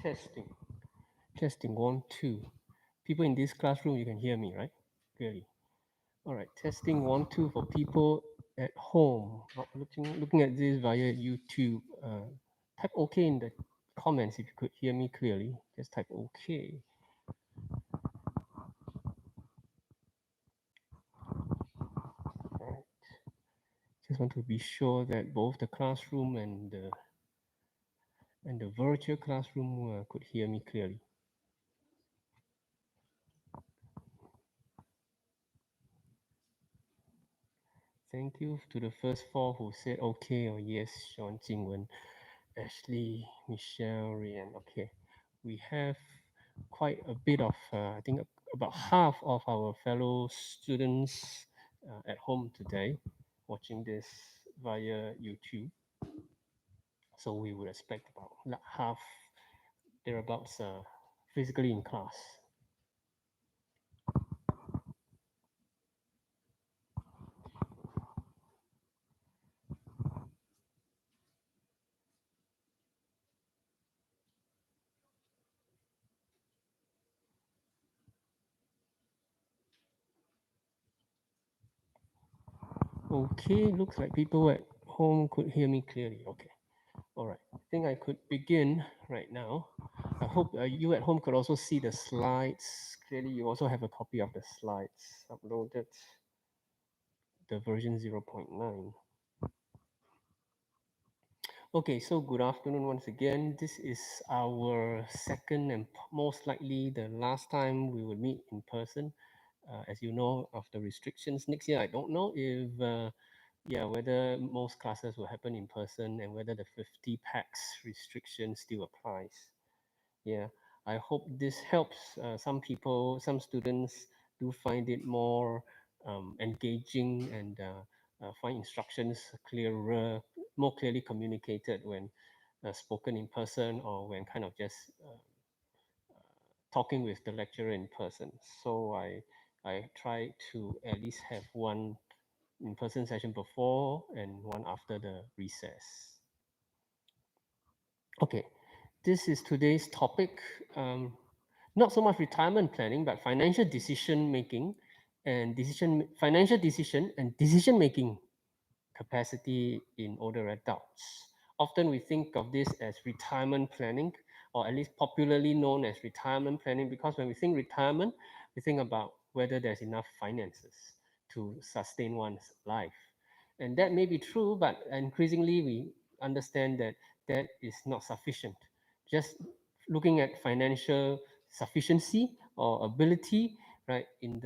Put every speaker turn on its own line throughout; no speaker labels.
Testing. Testing 1, 2. People in this classroom, you can hear me, right? Clearly. All right. Testing 1, 2 for people at home. Looking at this via YouTube. Type OK in the comments if you could hear me clearly. Just type OK. All right. Just want to be sure that both the classroom and the virtual classroom could hear me clearly. Thank you to the first four who said okay or yes. Sean, Jingwen, Ashley, Michelle, Rian. Okay, we have quite a bit of, I think about half of our fellow students at home today watching this via YouTube. So we would expect about half thereabouts physically in class. Okay, looks like people at home could hear me clearly. Okay. All right, I think I could begin right now. I hope you at home could also see the slides. Clearly, you also have a copy of the slides uploaded, the version 0.9. Okay, so good afternoon once again. This is our second and most likely the last time we will meet in person. As you know, of the restrictions next year, I don't know if whether most classes will happen in person and whether the 50 pax restriction still applies. Yeah, I hope this helps some people, some students do find it more engaging and find instructions clearer, more clearly communicated when spoken in person or when kind of just talking with the lecturer in person. So I try to at least have one in-person session before and one after the recess. Okay, this is today's topic. Not so much retirement planning, but financial decision making and financial decision and decision making capacity in older adults. Often we think of this as retirement planning, or at least popularly known as retirement planning, because when we think retirement, we think about whether there's enough finances to sustain one's life. And that may be true, but increasingly we understand that that is not sufficient. Just looking at financial sufficiency or ability, right, in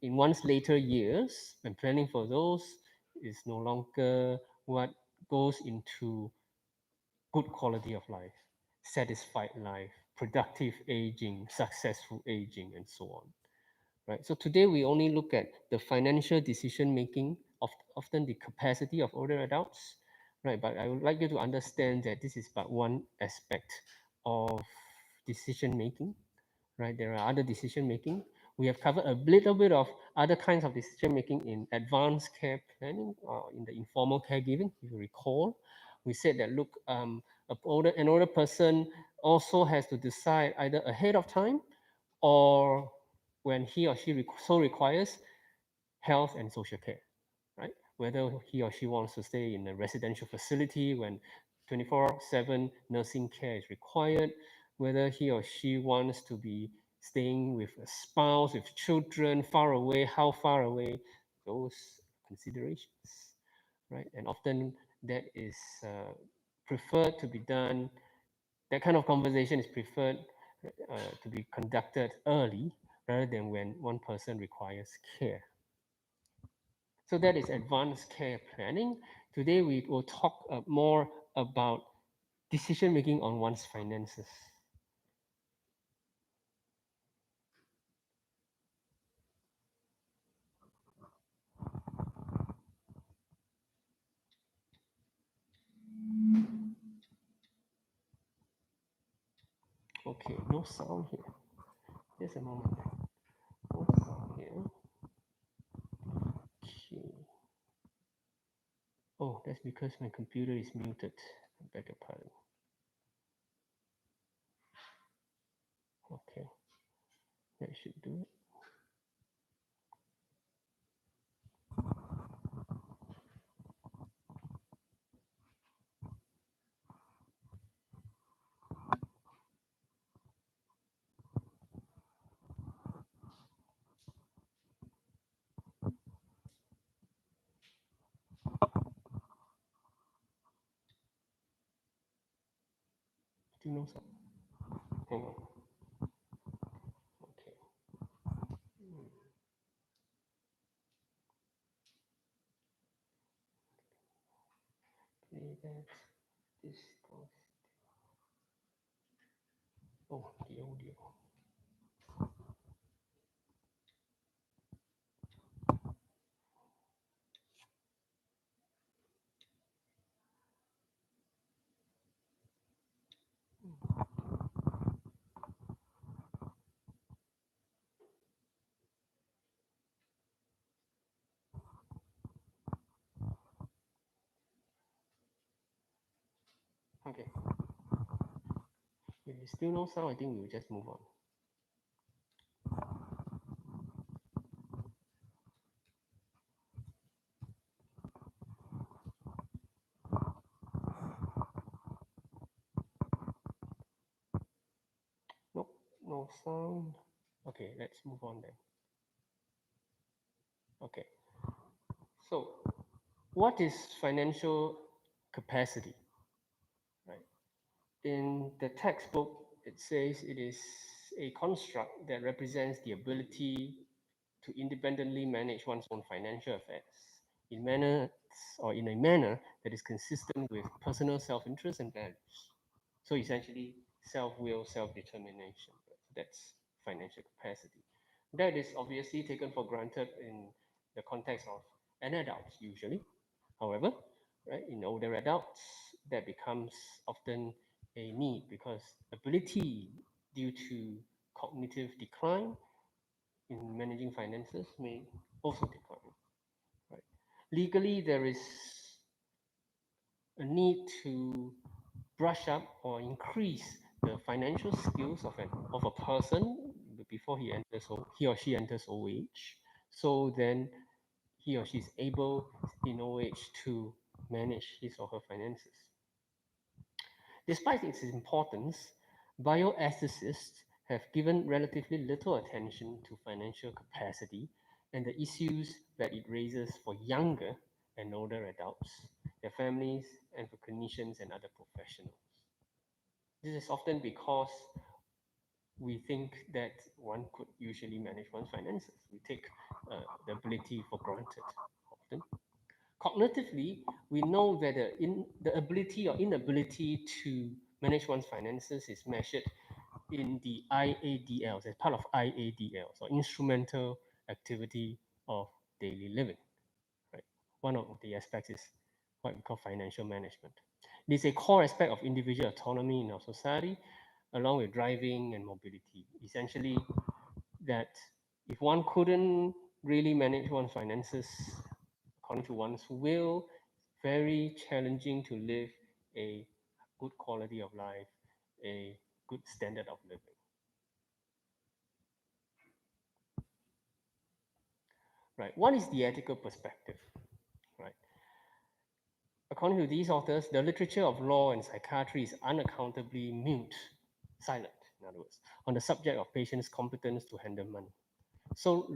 one's later years and planning for those is no longer what goes into good quality of life, satisfied life, productive aging, successful aging, and so on. Right. So today we only look at the financial decision making of often the capacity of older adults. Right. But I would like you to understand that this is but one aspect of decision making. Right. There are other decision making. We have covered a little bit of other kinds of decision making in advanced care planning or in the informal caregiving. If you recall, we said that look, an older person also has to decide either ahead of time or when he or she so requires health and social care, right? Whether he or she wants to stay in a residential facility when 24/7 nursing care is required, whether he or she wants to be staying with a spouse, with children, far away, how far away, those considerations, right? And often that is preferred to be done, that kind of conversation is preferred to be conducted early rather than when one person requires care. So that is advanced care planning. Today we will talk more about decision making on one's finances. Okay, no sound here. Just a moment. No sound here. Okay. Oh, that's because my computer is muted. I beg your pardon. still no sound. Hang on. Okay. Play that discourse. Oh, the audio. Okay. If it's still no sound, I think we will just move on. Nope, no sound. Okay, let's move on then. Okay. So, what is financial capacity? Right. In the textbook, it says it is a construct that represents the ability to independently manage one's own financial affairs in manners or in a manner that is consistent with personal self-interest and values. So essentially, self-will, self-determination. That's financial capacity. That is obviously taken for granted in the context of an adult usually. However, right, in older adults, that becomes often a need because ability due to cognitive decline in managing finances may also decline. Right? Legally, there is a need to brush up or increase the financial skills of a person before he or she enters old age. So then he or she is able in old age to manage his or her finances. Despite its importance, bioethicists have given relatively little attention to financial capacity and the issues that it raises for younger and older adults, their families, and for clinicians and other professionals. This is often because we think that one could usually manage one's finances. We take the ability for granted often. Cognitively, we know that the ability or inability to manage one's finances is measured in the IADLs, as part of IADLs, or instrumental activity of daily living. Right? One of the aspects is what we call financial management. It is a core aspect of individual autonomy in our society, along with driving and mobility. Essentially, that if one couldn't really manage one's finances according to one's will, very challenging to live a good quality of life, a good standard of living. Right. What is the ethical perspective? Right. According to these authors, the literature of law and psychiatry is unaccountably mute, silent, in other words, on the subject of patients' competence to handle money. So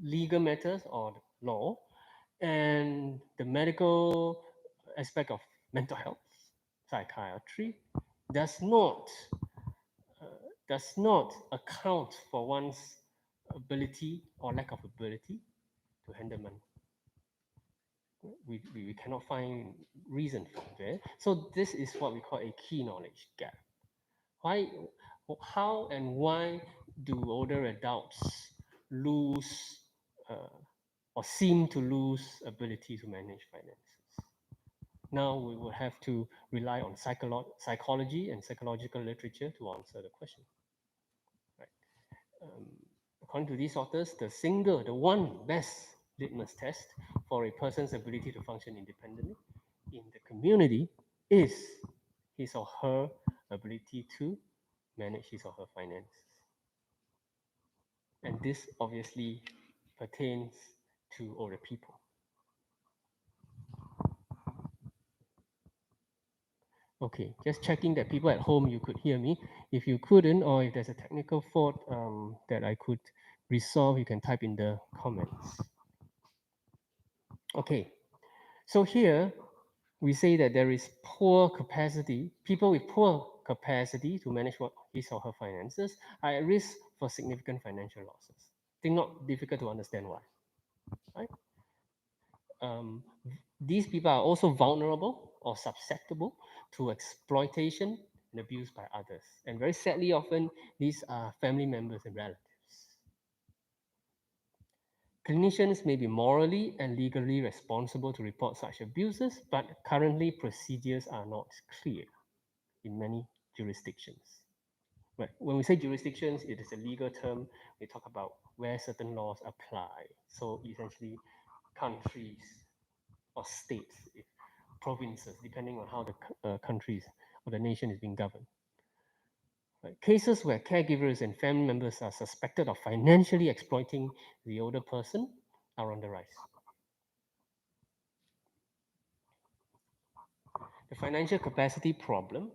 legal matters or law and the medical aspect of mental health, psychiatry, does not does not account for one's ability or lack of ability to handle money. We cannot find reason for that. So this is what we call a key knowledge gap. Why, how and why do older adults lose or seem to lose ability to manage finances? Now we will have to rely on psychology and psychological literature to answer the question. Right. According to these authors, the one best litmus test for a person's ability to function independently in the community is his or her ability to manage his or her finances. And this obviously pertains to older people. Okay, just checking that people at home, you could hear me. If you couldn't, or if there's a technical fault that I could resolve, you can type in the comments. Okay, so here we say that there is poor capacity, people with poor capacity to manage his or her finances are at risk for significant financial losses. Think not difficult to understand why, right? Um, these people are also vulnerable or susceptible to exploitation and abuse by others. And very sadly, often these are family members and relatives. Clinicians may be morally and legally responsible to report such abuses, but currently procedures are not clear in many jurisdictions. Right. When we say jurisdictions, it is a legal term. We talk about where certain laws apply. So essentially, countries or states, provinces, depending on how the countries or the nation is being governed. Right. Cases where caregivers and family members are suspected of financially exploiting the older person are on the rise. The financial capacity problem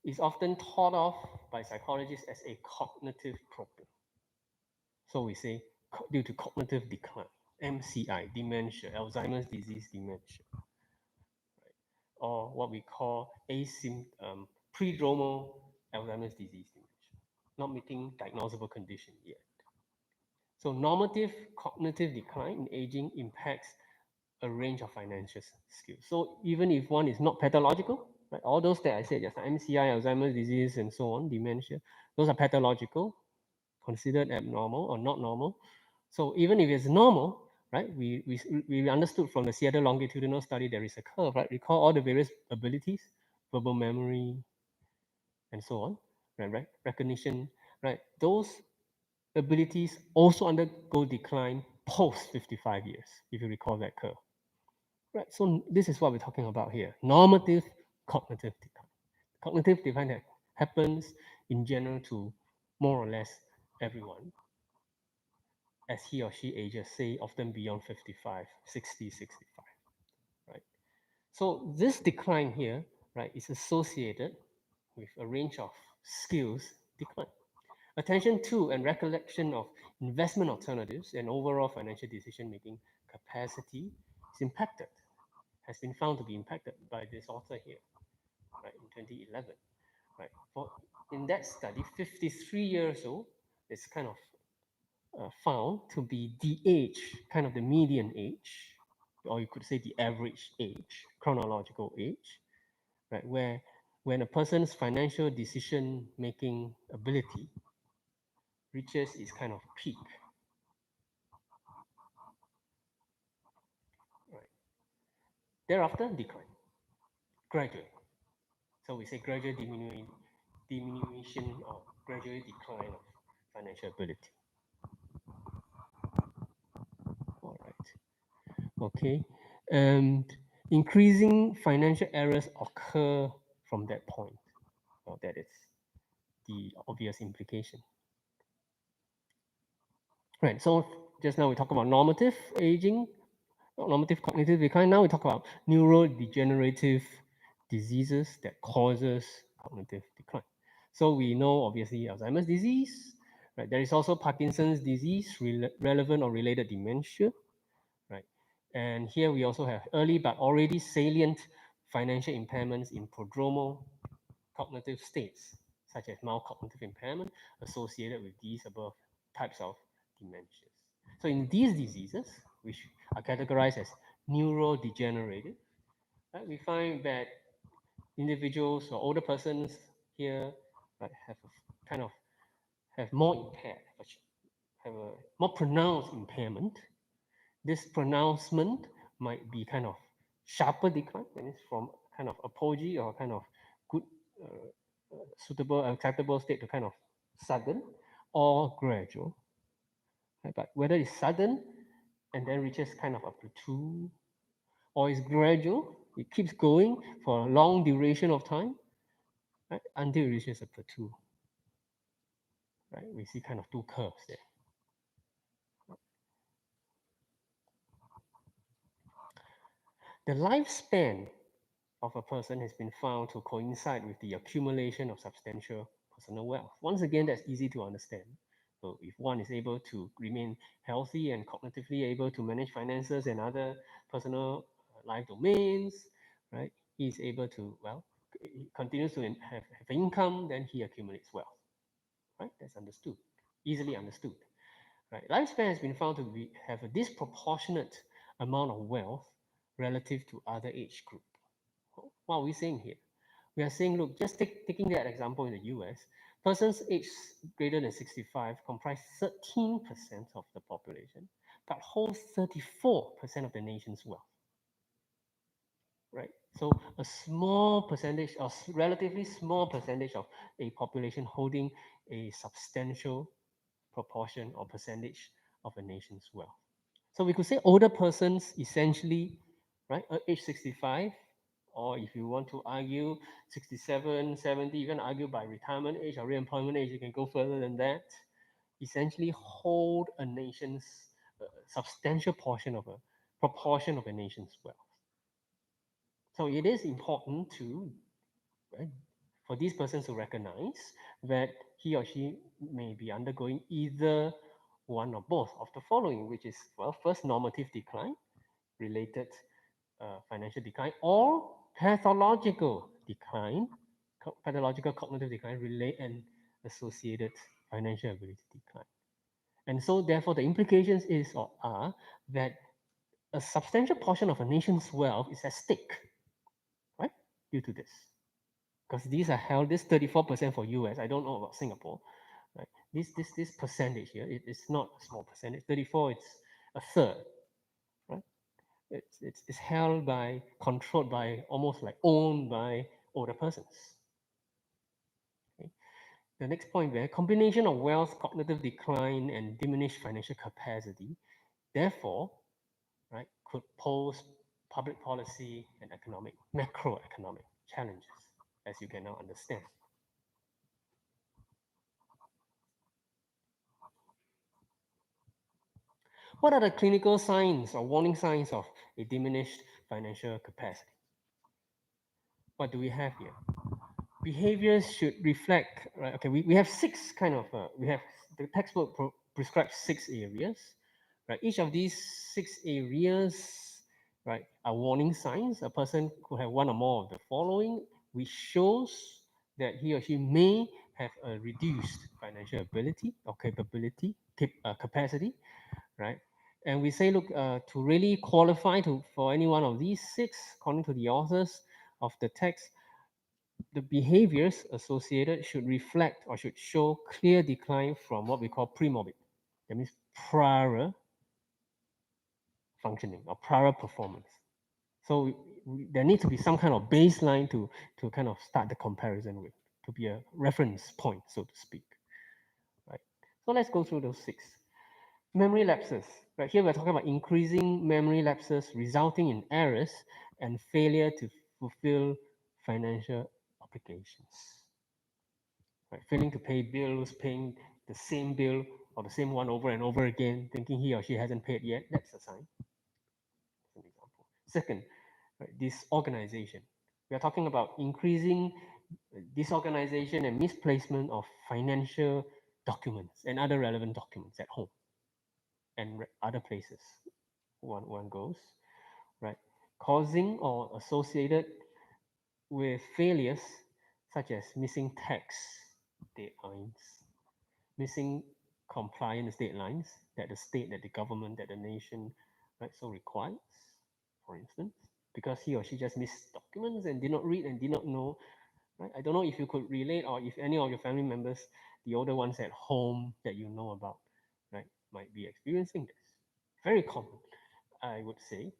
is often thought of by psychologists as a cognitive problem. So we say due to cognitive decline, MCI, dementia, Alzheimer's disease dementia, right? Or what we call prodromal Alzheimer's disease dementia, not meeting diagnosable condition yet. So normative cognitive decline in aging impacts a range of financial skills. So even if one is not pathological, right, all those that I said just MCI, Alzheimer's disease, and so on, dementia, those are pathological, considered abnormal or not normal. So even if it's normal, right, we understood from the Seattle longitudinal study there is a curve, right? Recall all the various abilities, verbal memory, and so on, right? Recognition, right? Those abilities also undergo decline post 55 years, if you recall that curve. Right, so this is what we're talking about here. Normative cognitive decline. Cognitive decline that happens in general to more or less everyone as he or she ages, say often beyond 55, 60, 65, right? So this decline here, right, is associated with a range of skills decline. Attention to and recollection of investment alternatives and overall financial decision-making capacity is impacted, has been found to be impacted by this author here, right, in 2011, right? In that study, 53 years old is kind of found to be the age, kind of the median age, or you could say the average age, chronological age, right? Where when a person's financial decision making ability reaches its kind of peak, right? Thereafter, decline, gradual. So we say gradual diminution or gradual decline of financial ability. All right. Okay. And increasing financial errors occur from that point. Well, that is the obvious implication. Right. So just now we talked about normative aging, normative cognitive decline. Now we talk about neurodegenerative diseases that causes cognitive decline. So we know obviously Alzheimer's disease, right? There is also Parkinson's disease, relevant or related dementia, right? And here we also have early but already salient financial impairments in prodromal cognitive states, such as mild cognitive impairment associated with these above types of dementias. So in these diseases, which are categorized as neurodegenerative, right, we find that individuals or older persons here, right, have a kind of have more impaired, have a more pronounced impairment. This pronouncement might be kind of sharper decline, that is from kind of apogee or kind of good, suitable, acceptable state to kind of sudden or gradual. Right? But whether it's sudden and then reaches kind of a plateau, or it's gradual, it keeps going for a long duration of time, right, until it reaches a plateau. Right? We see kind of two curves there. The lifespan of a person has been found to coincide with the accumulation of substantial personal wealth. Once again, that's easy to understand. So if one is able to remain healthy and cognitively able to manage finances and other personal life domains, right, he is able to, well, he continues to have income, then he accumulates wealth. Right? That's understood, easily understood. Right? Lifespan has been found to have a disproportionate amount of wealth relative to other age group. What are we saying here? We are saying, look, just taking that example in the US, persons aged greater than 65 comprise 13% of the population, but hold 34% of the nation's wealth. Right? So a small percentage, or relatively small percentage of a population holding a substantial proportion or percentage of a nation's wealth. So we could say older persons essentially, right, age 65, or if you want to argue 67, 70, you can argue by retirement age or reemployment age, you can go further than that, essentially hold a nation's substantial proportion of a nation's wealth. So it is important to, right, for these persons to recognize that he or she may be undergoing either one or both of the following, which is, well, first, normative decline, related financial decline, or pathological decline, pathological cognitive decline, and associated financial ability decline. And so, therefore, the implications is or are that a substantial portion of a nation's wealth is at stake, right, due to this. Because these are held, this 34% for US, I don't know about Singapore, right? This percentage here, it's not a small percentage. 34, it's a third, right? It's held by, controlled by, almost like owned by older persons. Okay? The next point there, combination of wealth, cognitive decline, and diminished financial capacity, therefore, right, could pose public policy and macroeconomic challenges, as you can now understand. What are the clinical signs or warning signs of a diminished financial capacity? What do we have here? Behaviors should reflect, right? Okay, we have six kind of, we have the textbook prescribes 6 areas, right? Each of these 6 areas, right, are warning signs. A person could have one or more of the following, which shows that he or she may have a reduced financial ability or capacity, right? And we say, look, to really qualify for any one of these 6, according to the authors of the text, the behaviors associated should reflect or should show clear decline from what we call premorbid. That means prior functioning or prior performance. So there needs to be some kind of baseline to kind of start the comparison with, to be a reference point, so to speak. Right. So let's go through those 6. Memory lapses. Right here, we're talking about increasing memory lapses resulting in errors and failure to fulfill financial obligations. Right? Failing to pay bills, paying the same bill or the same one over and over again, thinking he or she hasn't paid yet. That's a sign. That's an example. Second, right, disorganization. We are talking about increasing disorganization and misplacement of financial documents and other relevant documents at home and other places one goes, right? Causing or associated with failures such as missing tax deadlines, missing compliance deadlines that the state, that the government, that the nation, right, so requires, for instance, because he or she just missed documents and did not read and did not know, right? I don't know if you could relate, or if any of your family members, the older ones at home that you know about, right, might be experiencing this. Very common, I would say,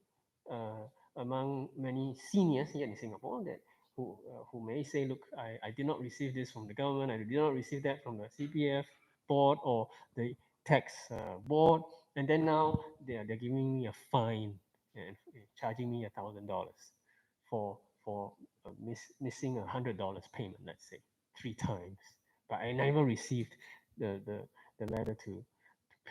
among many seniors here in Singapore that who may say, look, I did not receive this from the government, I did not receive that from the CPF board or the tax board, and then now they're giving me a fine and charging me $1,000 for missing $100 payment, let's say, 3 times, but I never received the letter to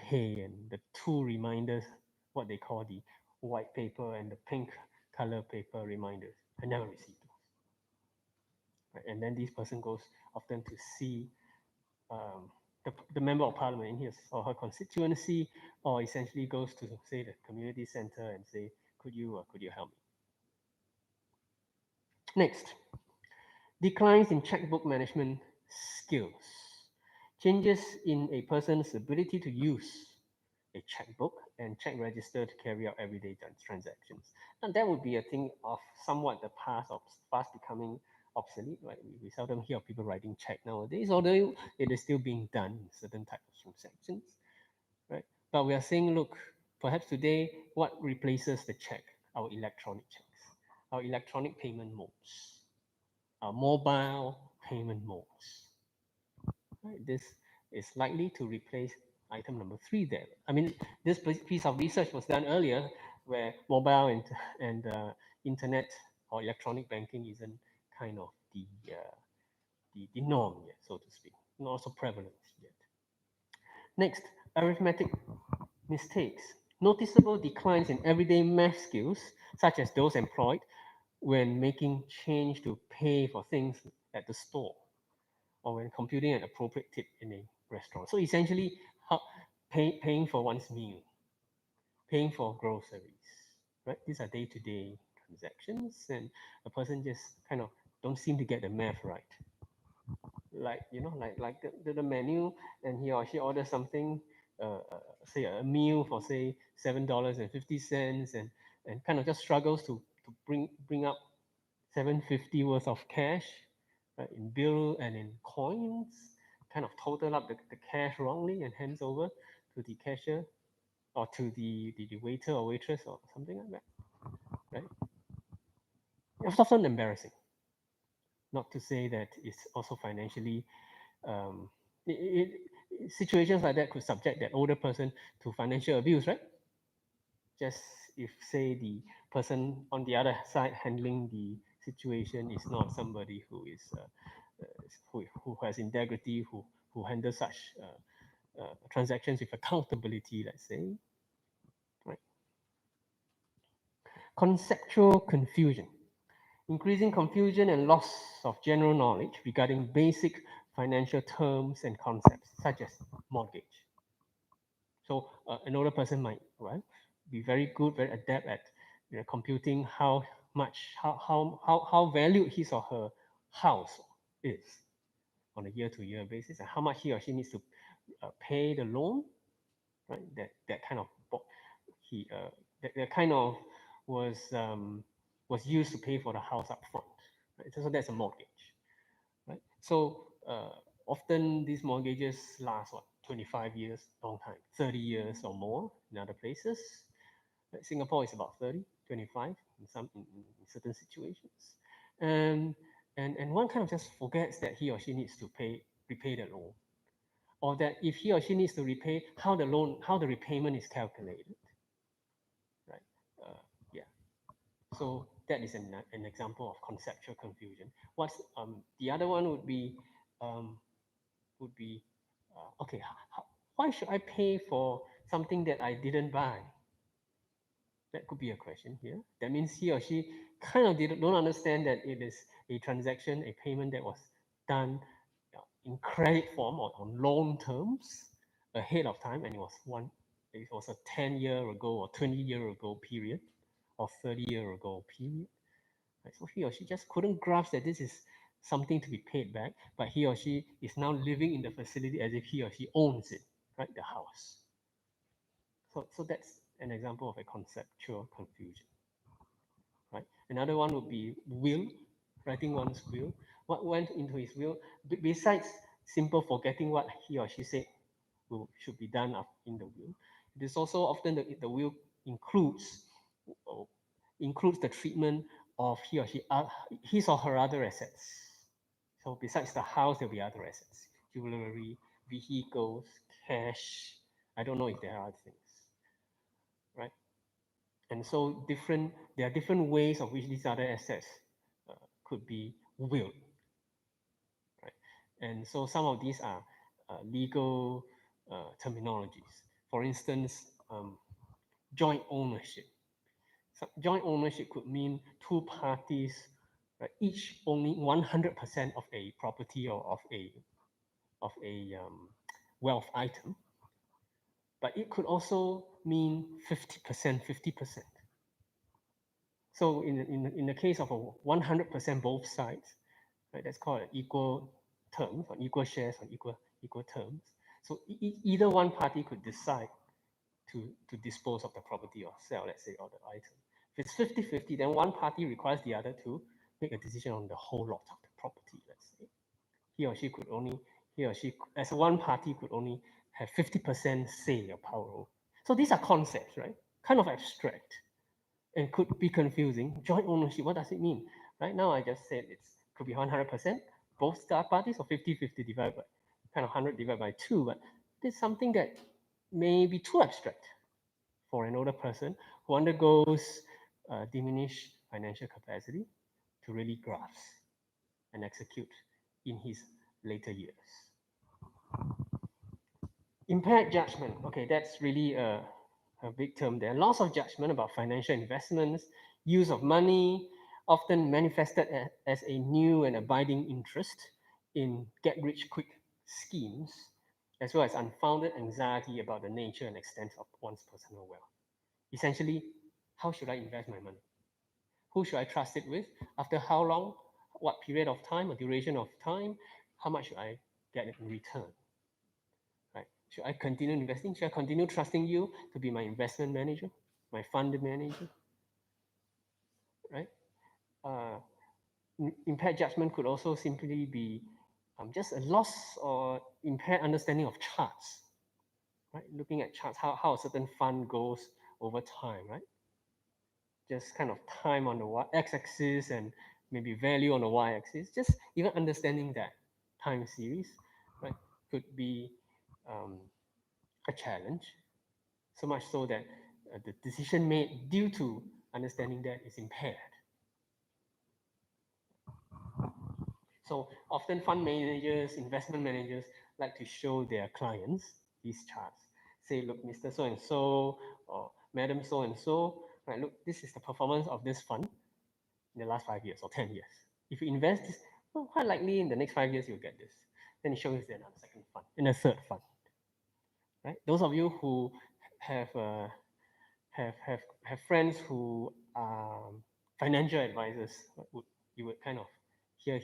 pay and the 2 reminders, what they call the white paper and the pink color paper reminders. I never received those. Right? And then this person goes often to see the member of parliament in his or her constituency, or essentially goes to, say, the community center and say, could you help me? Next, Declines in checkbook management skills, changes in a person's ability to use a checkbook and check register to carry out everyday transactions. And that would be a thing of somewhat the past of fast becoming obsolete, right? We seldom hear of people writing check nowadays, although it is still being done in certain types of transactions, right? But we are saying, look, perhaps today, what replaces the check? Our electronic checks, our electronic payment modes, our mobile payment modes. Right? This is likely to replace item number 3 there. I mean, this piece of research was done earlier where mobile and internet or electronic banking isn't kind of the norm yet, so to speak, not so prevalent yet. Next, arithmetic mistakes. Noticeable declines in everyday math skills, such as those employed when making change to pay for things at the store or when computing an appropriate tip in a restaurant. So essentially, paying for one's meal, paying for groceries, right? These are day-to-day transactions, and a person just kind of don't seem to get the math right. Like the menu, and he or she orders something, say a meal for say $7.50, and kind of just struggles to bring up 750 worth of cash, in bill and in coins, kind of total up the cash wrongly and hands over to the cashier or to the waiter or waitress or something like that, right? It's often embarrassing. Not to say that it's also financially, um, situations like that could subject that older person to financial abuse, right? Just if, say, the person on the other side handling the situation is not somebody who is who has integrity, who handles such transactions with accountability, let's say, right? Conceptual confusion, increasing confusion and loss of general knowledge regarding basic financial terms and concepts, such as mortgage. So an older person might, right, be very good, very adept at, computing how much, how valued his or her house is on a year-to-year basis, and how much he or she needs to pay the loan, right? That kind of he that kind of was was used to pay for the house up front, right? So that's a mortgage, right? So often these mortgages last what, 25 years, long time, 30 years or more in other places. Right? Singapore is about 30, 25 in in certain situations, and and one kind of just forgets that he or she needs to repay the loan, or that if he or she needs to repay, how the repayment is calculated, right? Yeah. So that is an example of conceptual confusion. What's the other one um, would be okay. Why should I pay for something that I didn't buy? That could be a question here. That means he or she kind of don't understand that it is a transaction, a payment that was done in credit form or on loan terms ahead of time, and it was a 10-year ago or 20-year ago period or 30-year ago period. Right? So he or she just couldn't grasp that this is something to be paid back, but he or she is now living in the facility as if he or she owns it, right? The house. So that's an example of a conceptual confusion, right? Another one would be will, writing one's will. What went into his will, besides simple forgetting what he or she said should be done in the will, it is also often the will includes uh, includes the treatment of his or her other assets. So besides the house, there'll be other assets, jewelry, vehicles, cash. I don't know if there are other things, right? And so there are different ways of which these other assets could be willed, right? And so some of these are legal terminologies. For instance, joint ownership. So joint ownership could mean two parties, right, each owning 100% of a property or of a wealth item, but it could also mean 50%, 50%. So in the case of a 100% both sides, right? That's called equal terms, or equal shares on equal terms. So either one party could decide to dispose of the property or sell, let's say, or the item. If it's 50-50, then one party requires the other to make a decision on the whole lot of the property, let's say. He or she, as one party, could only have 50% say or power. So these are concepts, right? Kind of abstract and could be confusing. Joint ownership, what does it mean? Right now, I just said it's could be 100%, both parties, or 50-50 divided by, kind of 100 divided by 2, but it's something that may be too abstract for an older person who undergoes diminished financial capacity to really grasp and execute in his later years. Impaired judgment. Okay, that's really a big term there. Loss of judgment about financial investments, use of money, often manifested as a new and abiding interest in get-rich-quick schemes, as well as unfounded anxiety about the nature and extent of one's personal wealth. Essentially, how should I invest my money? Who should I trust it with? After how long? What period of time or duration of time? How much should I get in return? Right? Should I continue investing? Should I continue trusting you to be my investment manager, my fund manager? Right? Uh, Impaired judgment could also simply be just a loss or impaired understanding of charts. Right? Looking at charts, how a certain fund goes over time, right? Just kind of time on the x-axis and maybe value on the y-axis. Just even understanding that time series, right, could be a challenge. So much so that the decision made due to understanding that is impaired. So often fund managers, investment managers like to show their clients these charts. Say, look, Mr. So-and-so or Madam So-and-so, right, look, this is the performance of this fund in the last 5 years or 10 years. If you invest this, well, quite likely in the next 5 years you'll get this. Then it shows then a second fund, in a third fund. Right? Those of you who have have friends who are financial advisors, you would kind of hear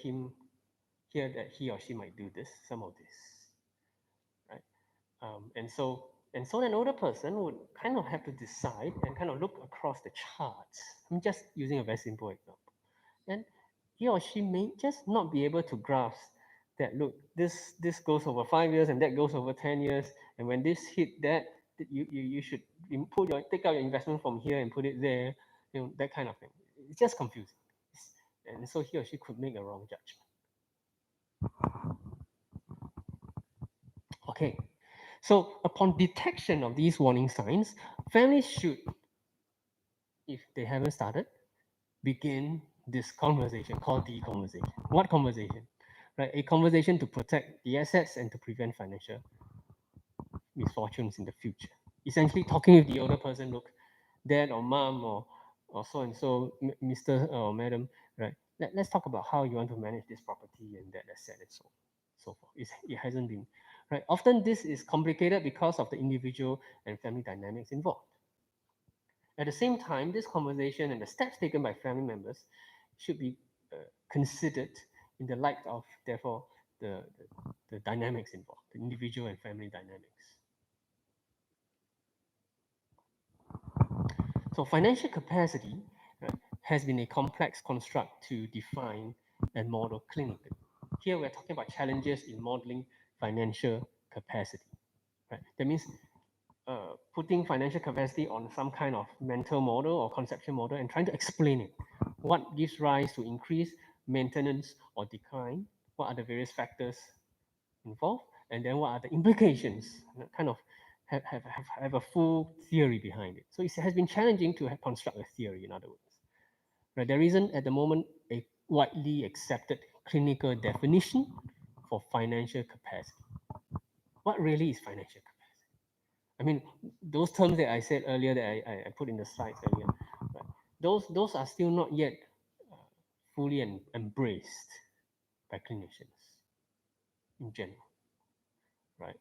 that he or she might do this, some of this, right? And so an older person would kind of have to decide and kind of look across the charts. I'm just using a very simple example, and he or she may just not be able to grasp that. Look, this goes over 5 years and that goes over 10 years, and when this hit that, you should take out your investment from here and put it there, that kind of thing. It's just confusing, and so he or she could make a wrong judgment. Okay, so upon detection of these warning signs, families should, if they haven't started, begin this conversation called the conversation. What conversation? Right, a conversation to protect the assets and to prevent financial misfortunes in the future. Essentially, talking with the older person, look, dad or mom or so and so, Mr. or Madam, right? Let's talk about how you want to manage this property and that asset and so forth. It hasn't been right. Often this is complicated because of the individual and family dynamics involved. At the same time, this conversation and the steps taken by family members should be considered in the light of, therefore, the dynamics involved, the individual and family dynamics. So financial capacity has been a complex construct to define and model clinically. Here we're talking about challenges in modeling financial capacity. Right? That means putting financial capacity on some kind of mental model or conceptual model and trying to explain it. What gives rise to increase, maintenance, or decline? What are the various factors involved? And then what are the implications? Kind of have a full theory behind it. So it has been challenging to construct a theory, in other words. Right? There isn't at the moment a widely accepted clinical definition for financial capacity. What really is financial capacity? I mean, those terms that I said earlier that I put in the slides earlier, right? Those are still not yet fully embraced by clinicians in general, right?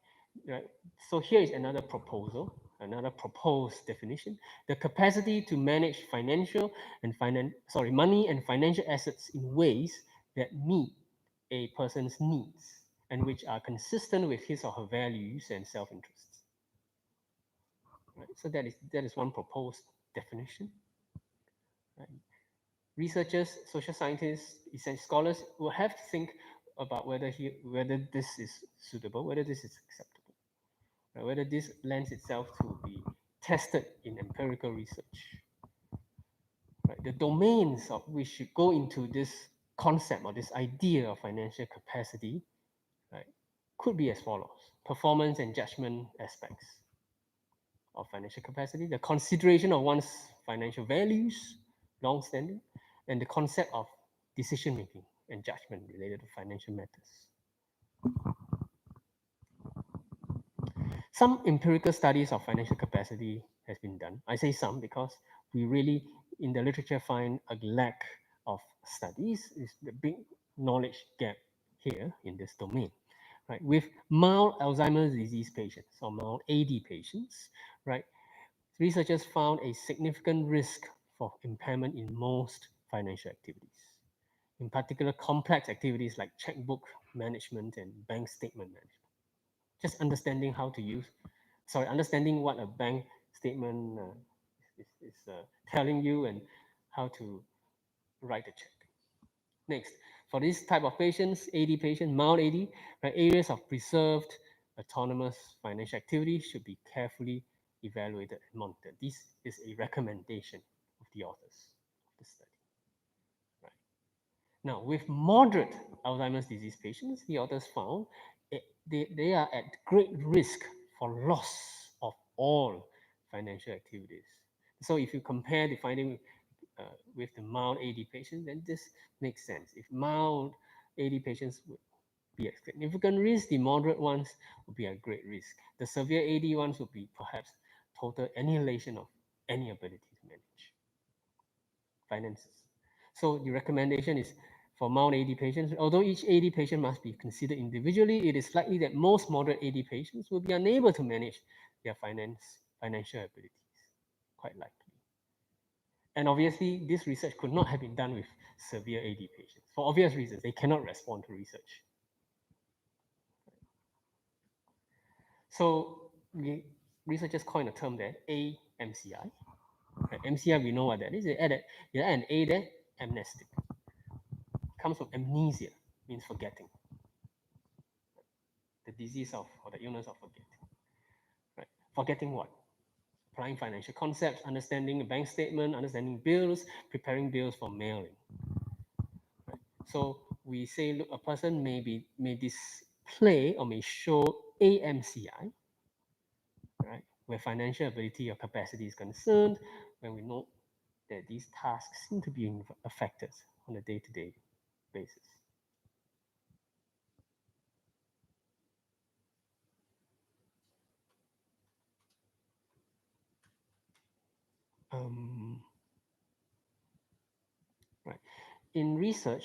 Right. So here is another proposal, another proposed definition: the capacity to manage money and financial assets in ways that meet a person's needs and which are consistent with his or her values and self-interests. Right? So that is one proposed definition. Right? Researchers, social scientists, essential scholars will have to think about whether this is suitable, whether this is acceptable, right? Whether this lends itself to be tested in empirical research. Right? The domains of which should go into this concept or this idea of financial capacity, right, could be as follows: performance and judgment aspects of financial capacity, the consideration of one's financial values, long-standing, and the concept of decision-making and judgment related to financial matters. Some empirical studies of financial capacity has been done. I say some because we really, in the literature, find a lack of studies. Is the big knowledge gap here in this domain, right? With mild Alzheimer's disease patients or mild AD patients, right? Researchers found a significant risk for impairment in most financial activities, in particular complex activities like checkbook management and bank statement management. Just understanding how to use, understanding what a bank statement is telling you and how to write a check. Next, for this type of patients, AD patients, mild AD, right, areas of preserved autonomous financial activity should be carefully evaluated and monitored. This is a recommendation of the authors of the study. Right. Now, with moderate Alzheimer's disease patients, the authors found they are at great risk for loss of all financial activities. So if you compare the finding with the mild AD patients, then this makes sense. If mild AD patients would be at significant risk, the moderate ones would be at great risk. The severe AD ones would be perhaps total annihilation of any ability to manage finances. So the recommendation is for mild AD patients, although each AD patient must be considered individually, it is likely that most moderate AD patients will be unable to manage their financial abilities, quite likely. And obviously, this research could not have been done with severe AD patients. For obvious reasons, they cannot respond to research. So researchers coined a term there, AMCI. Right? MCI, we know what that is. They added an A there, amnestic. It comes from amnesia, means forgetting. The disease of, or the illness of forgetting. Right? Forgetting what? Applying financial concepts, understanding a bank statement, understanding bills, preparing bills for mailing. Right? So we say, look, a person may display or may show AMCI, right, where financial ability or capacity is concerned, when we know that these tasks seem to be affected on a day-to-day basis. Right. In research,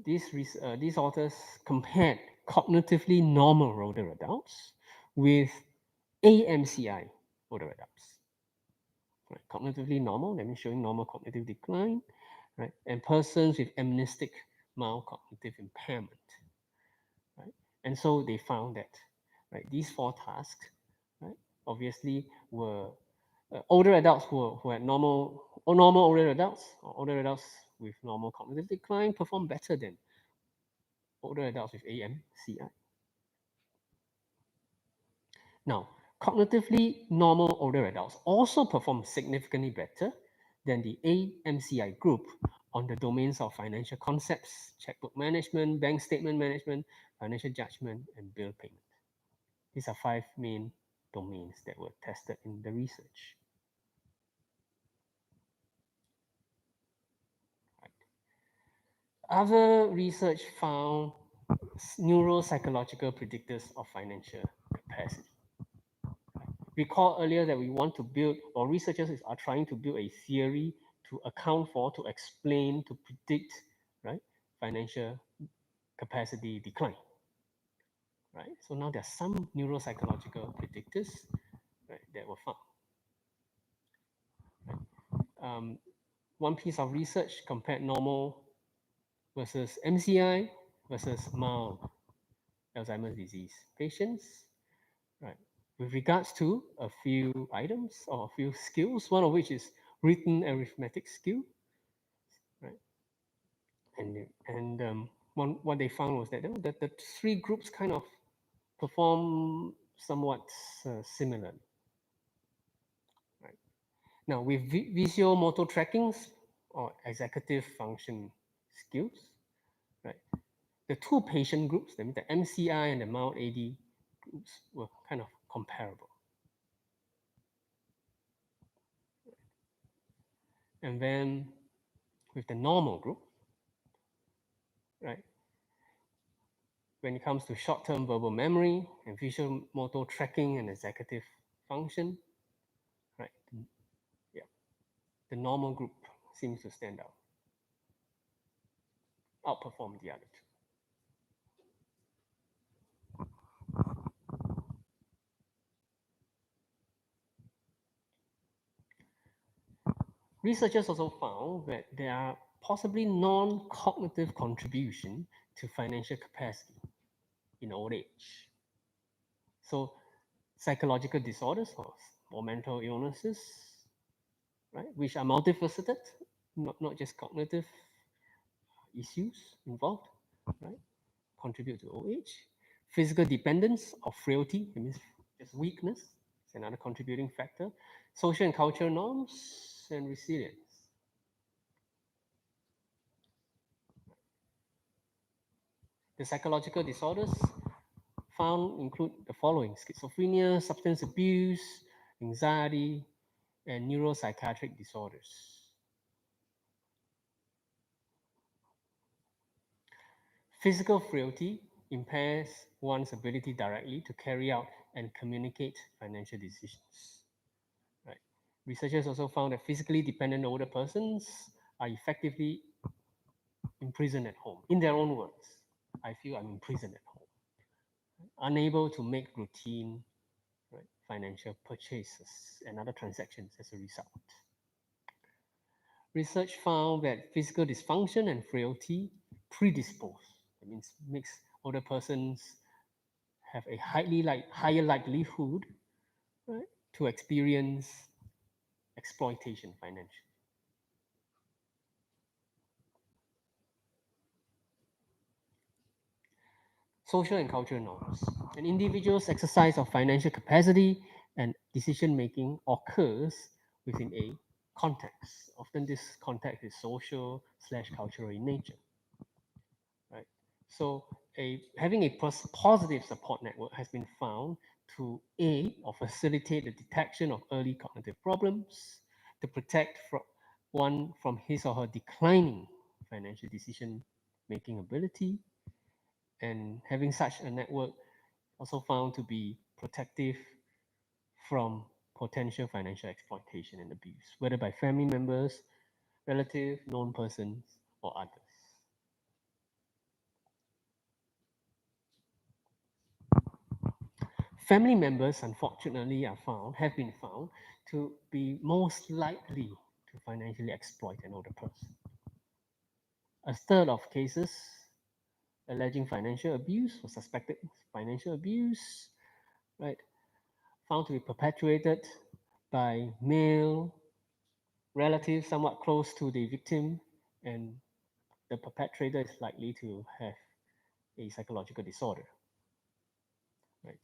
these authors compared cognitively normal older adults with AMCI older adults. Right. Cognitively normal, that means showing normal cognitive decline, right? And persons with amnestic mild cognitive impairment. Right? And so they found that, right, these four tasks, right, obviously were older adults who had normal older adults or older adults with normal cognitive decline perform better than older adults with AMCI. Now, cognitively normal older adults also perform significantly better than the AMCI group on the domains of financial concepts, checkbook management, bank statement management, financial judgment, and bill payment. These are 5 main domains that were tested in the research. Right. Other research found neuropsychological predictors of financial capacity. Recall earlier that we want to build, or researchers are trying to build a theory to account for, to explain, to predict, right, financial capacity decline. Right. So now there are some neuropsychological predictors, right, that were found. Right. One piece of research compared normal versus MCI, versus mild Alzheimer's disease patients, right? With regards to a few items or a few skills, one of which is written arithmetic skill, right? What they found was that the three groups kind of perform somewhat similarly, right? Now, with visual motor trackings or executive function skills, right? The two patient groups, the MCI and the mild AD groups, were kind of comparable. And then with the normal group, right? When it comes to short-term verbal memory and visual motor tracking and executive function, right? Yeah, the normal group seems to stand out, outperform the other two. Researchers also found that there are possibly non-cognitive contribution to financial capacity in old age. So psychological disorders or mental illnesses, right, which are multifaceted, not just cognitive issues involved, right, contribute to old age. Physical dependence or frailty, that means just weakness, is another contributing factor. Social and cultural norms and resilience. The psychological disorders found include the following: schizophrenia, substance abuse, anxiety, and neuropsychiatric disorders. Physical frailty impairs one's ability directly to carry out and communicate financial decisions. Right. Researchers also found that physically dependent older persons are effectively imprisoned at home. In their own words, I feel I'm imprisoned at home, unable to make routine, right, financial purchases and other transactions as a result. Research found that physical dysfunction and frailty predispose, that means makes older persons have a higher likelihood, right, to experience exploitation financially. Social and cultural norms. An individual's exercise of financial capacity and decision making occurs within a context. Often this context is social / cultural in nature. Right? So having a positive support network has been found to aid or facilitate the detection of early cognitive problems, to protect one from his or her declining financial decision making ability, and having such a network also found to be protective from potential financial exploitation and abuse, whether by family members, relatives, known persons, or others. Family members, unfortunately, have been found to be most likely to financially exploit an older person. A third of cases alleging financial abuse or suspected financial abuse, right, found to be perpetuated by male relatives somewhat close to the victim, and the perpetrator is likely to have a psychological disorder. Right?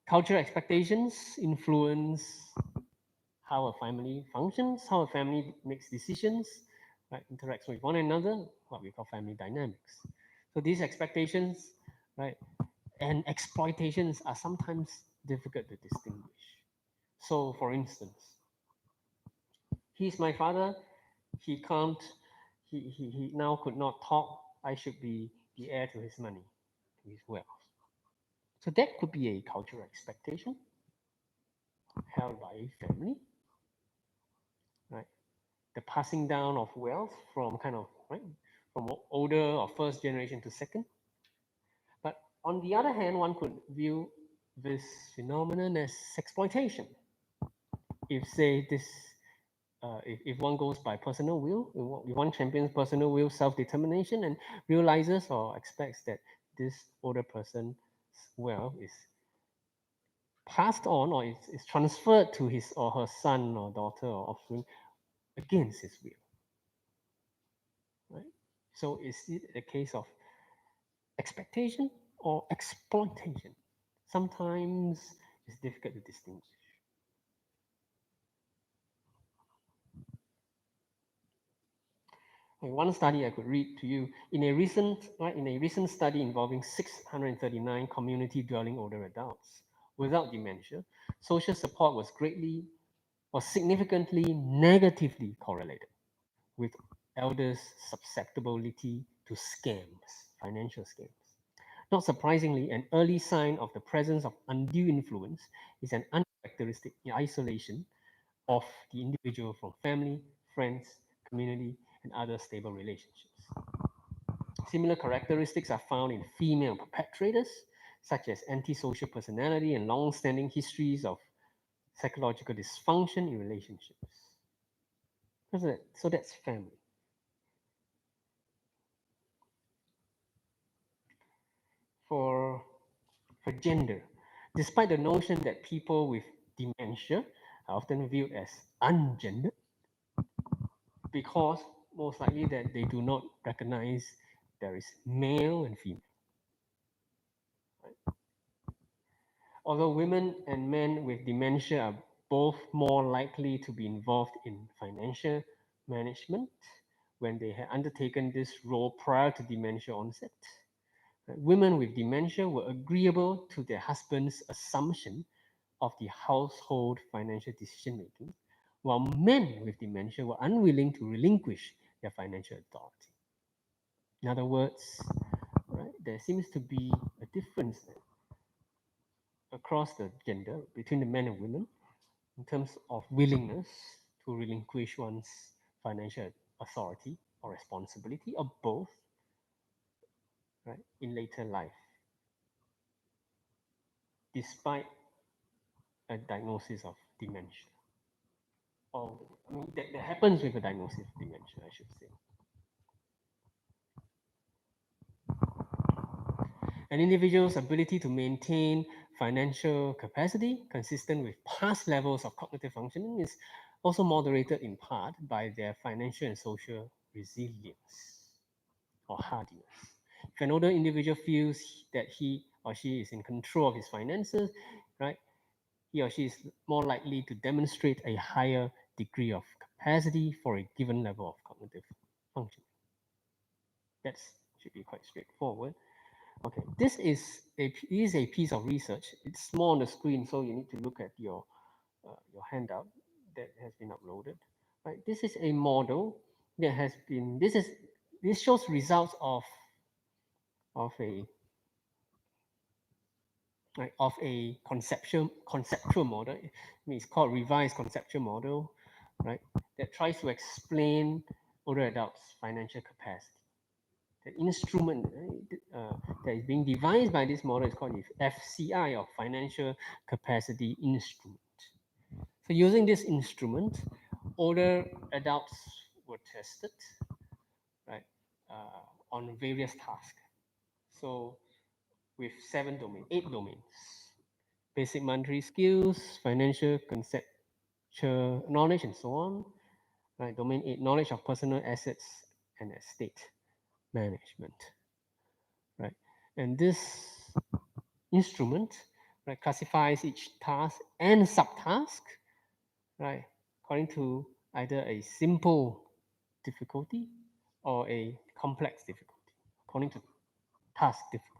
Cultural expectations influence how a family functions, how a family makes decisions, right, interacts with one another, what we call family dynamics. So these expectations, right, and exploitations are sometimes difficult to distinguish. So, for instance, he's my father, he can't, he now could not talk, I should be the heir to his money, to his wealth. So that could be a cultural expectation held by a family, right? The passing down of wealth from kind of, right, from older or first generation to second. But on the other hand, one could view this phenomenon as exploitation. If, say, this if one goes by personal will, if one champions personal will, self-determination, and realizes or expects that this older person's will is passed on or is transferred to his or her son or daughter or offspring against his will, right? So is it a case of expectation or exploitation? Sometimes it's difficult to distinguish. One study I could read to you in a recent study involving 639 community dwelling older adults without dementia, social support was significantly negatively correlated with elders' susceptibility to scams, financial scams. Not surprisingly, an early sign of the presence of undue influence is an uncharacteristic isolation of the individual from family, friends, community, and other stable relationships. Similar characteristics are found in female perpetrators, such as antisocial personality and long-standing histories of psychological dysfunction in relationships. So that's family. For gender, despite the notion that people with dementia are often viewed as ungendered, because most likely that they do not recognize there is male and female. Right? Although women and men with dementia are both more likely to be involved in financial management when they had undertaken this role prior to dementia onset, women with dementia were agreeable to their husband's assumption of the household financial decision making, while men with dementia were unwilling to relinquish their financial authority. In other words, right, there seems to be a difference across the gender between the men and women in terms of willingness to relinquish one's financial authority or responsibility, or both, right, in later life, despite a diagnosis of dementia. Or I mean, that happens with a diagnosis of dementia, I should say. An individual's ability to maintain financial capacity consistent with past levels of cognitive functioning is also moderated in part by their financial and social resilience or hardiness. If an older individual feels that he or she is in control of his finances, right, he or she is more likely to demonstrate a higher degree of capacity for a given level of cognitive function. That should be quite straightforward. Okay, this is a piece of research. It's small on the screen, so you need to look at your handout that has been uploaded. Right, this is a model that has been. This shows results of a right, of a conceptual model. I mean, it's called revised conceptual model, right? That tries to explain older adults' financial capacity. The instrument that is being devised by this model is called the FCI, or Financial Capacity Instrument. So using this instrument, older adults were tested, right, on various tasks. So with 8 domains: basic monetary skills, financial conceptual knowledge, and so on. Right, domain 8, knowledge of personal assets and estate management. Right, and this instrument, right, classifies each task and subtask, right, according to either a simple difficulty or a complex difficulty, according to task difficulty.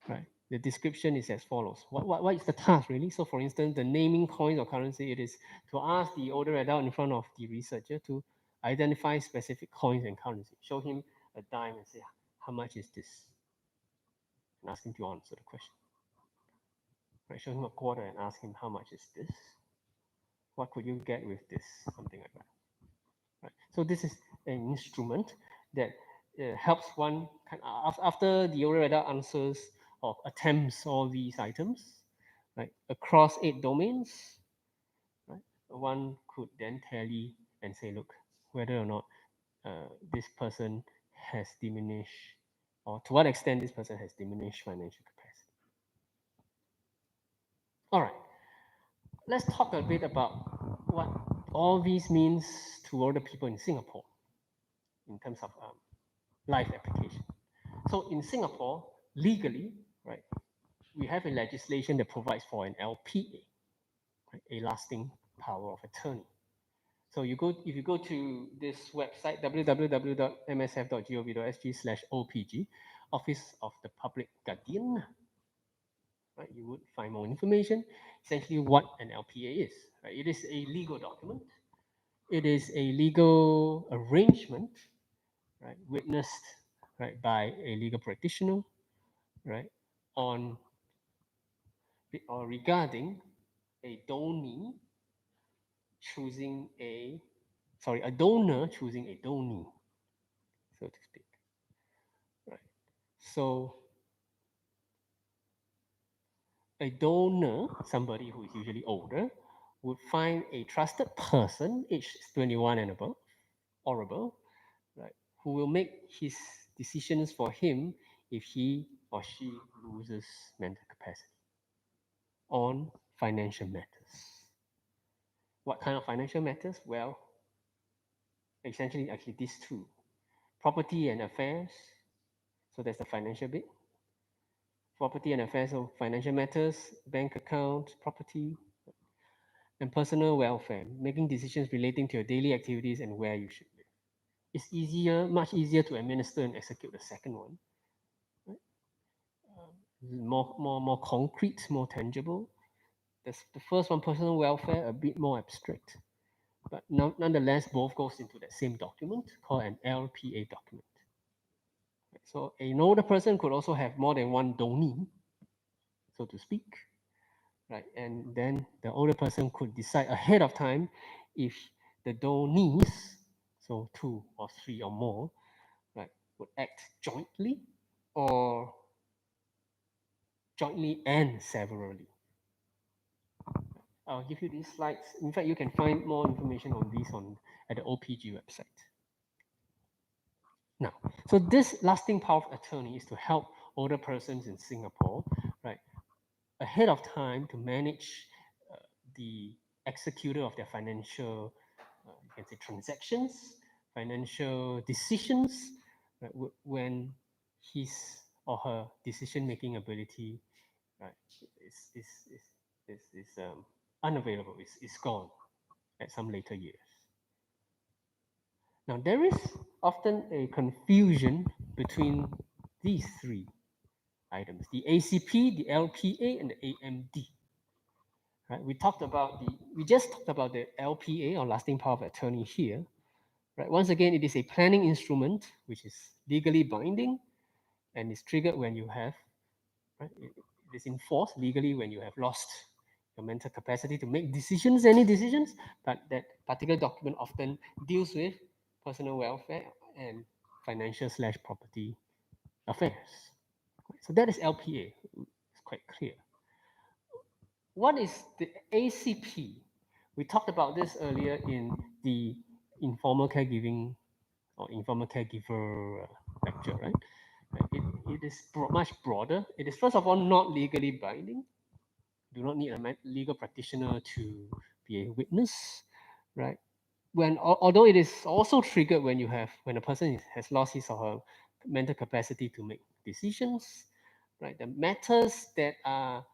Right. The description is as follows. What is the task really? So for instance, the naming coins or currency, it is to ask the older adult in front of the researcher to identify specific coins and currency. Show him a dime and say, how much is this? And ask him to answer the question. Right. Show him a quarter and ask him, how much is this? What could you get with this? Something like that. Right. So this is an instrument that helps one after the older adult answers or attempts all these items, right, across 8 domains, right, one could then tally and say, look, whether or not this person has diminished, or to what extent this person has diminished financial capacity. All right, let's talk a bit about what all these means to older people in Singapore in terms of life application. So in Singapore, legally, right, we have a legislation that provides for an LPA, right, a lasting power of attorney. So if you go to this website, www.msf.gov.sg/opg, Office of the Public Guardian, right, you would find more information, essentially what an LPA is. Right? It is a legal document. It is a legal arrangement, right, witnessed, right, by a legal practitioner, right, on or regarding a donee choosing a donor choosing a donee, so to speak. Right. So a donor, somebody who is usually older, would find a trusted person, aged 21 and above, or above, right, who will make his decisions for him if he or she loses mental capacity on financial matters. What kind of financial matters? Well, essentially, actually, these two: property and affairs. So that's the financial bit. Property and affairs, so financial matters, bank account, property, and personal welfare, making decisions relating to your daily activities and where you should live. It's easier, much easier to administer and execute the second one. Right? More concrete, more tangible. The first one, personal welfare, a bit more abstract. But nonetheless, both goes into that same document called an LPA document. Right? So an older person could also have more than one donee, so to speak. Right? And then the older person could decide ahead of time if the donees, so two or three or more, right, would act jointly or jointly and severally. I'll give you these slides. In fact, you can find more information on these at the OPG website. Now, so this lasting power of attorney is to help older persons in Singapore, right, ahead of time to manage the executor of their financial, you can say, transactions, financial decisions, right, when his or her decision-making ability, right, is unavailable, is gone at some later years. Now, there is often a confusion between these three items: the ACP, the LPA, and the AMD. Right? We just talked about the LPA, or lasting power of attorney here. Right? Once again, it is a planning instrument which is legally binding and is triggered when you have, right? It is enforced legally when you have lost your mental capacity to make decisions, any decisions, but that particular document often deals with personal welfare and financial/property affairs. So that is LPA. It's quite clear. What is the ACP? We talked about this earlier in the informal caregiving or informal caregiver lecture, right? It is much broader. It is, first of all, not legally binding. Do not need a legal practitioner to be a witness, right? Although it is also triggered when a person has lost his or her mental capacity to make decisions, right? The matters that are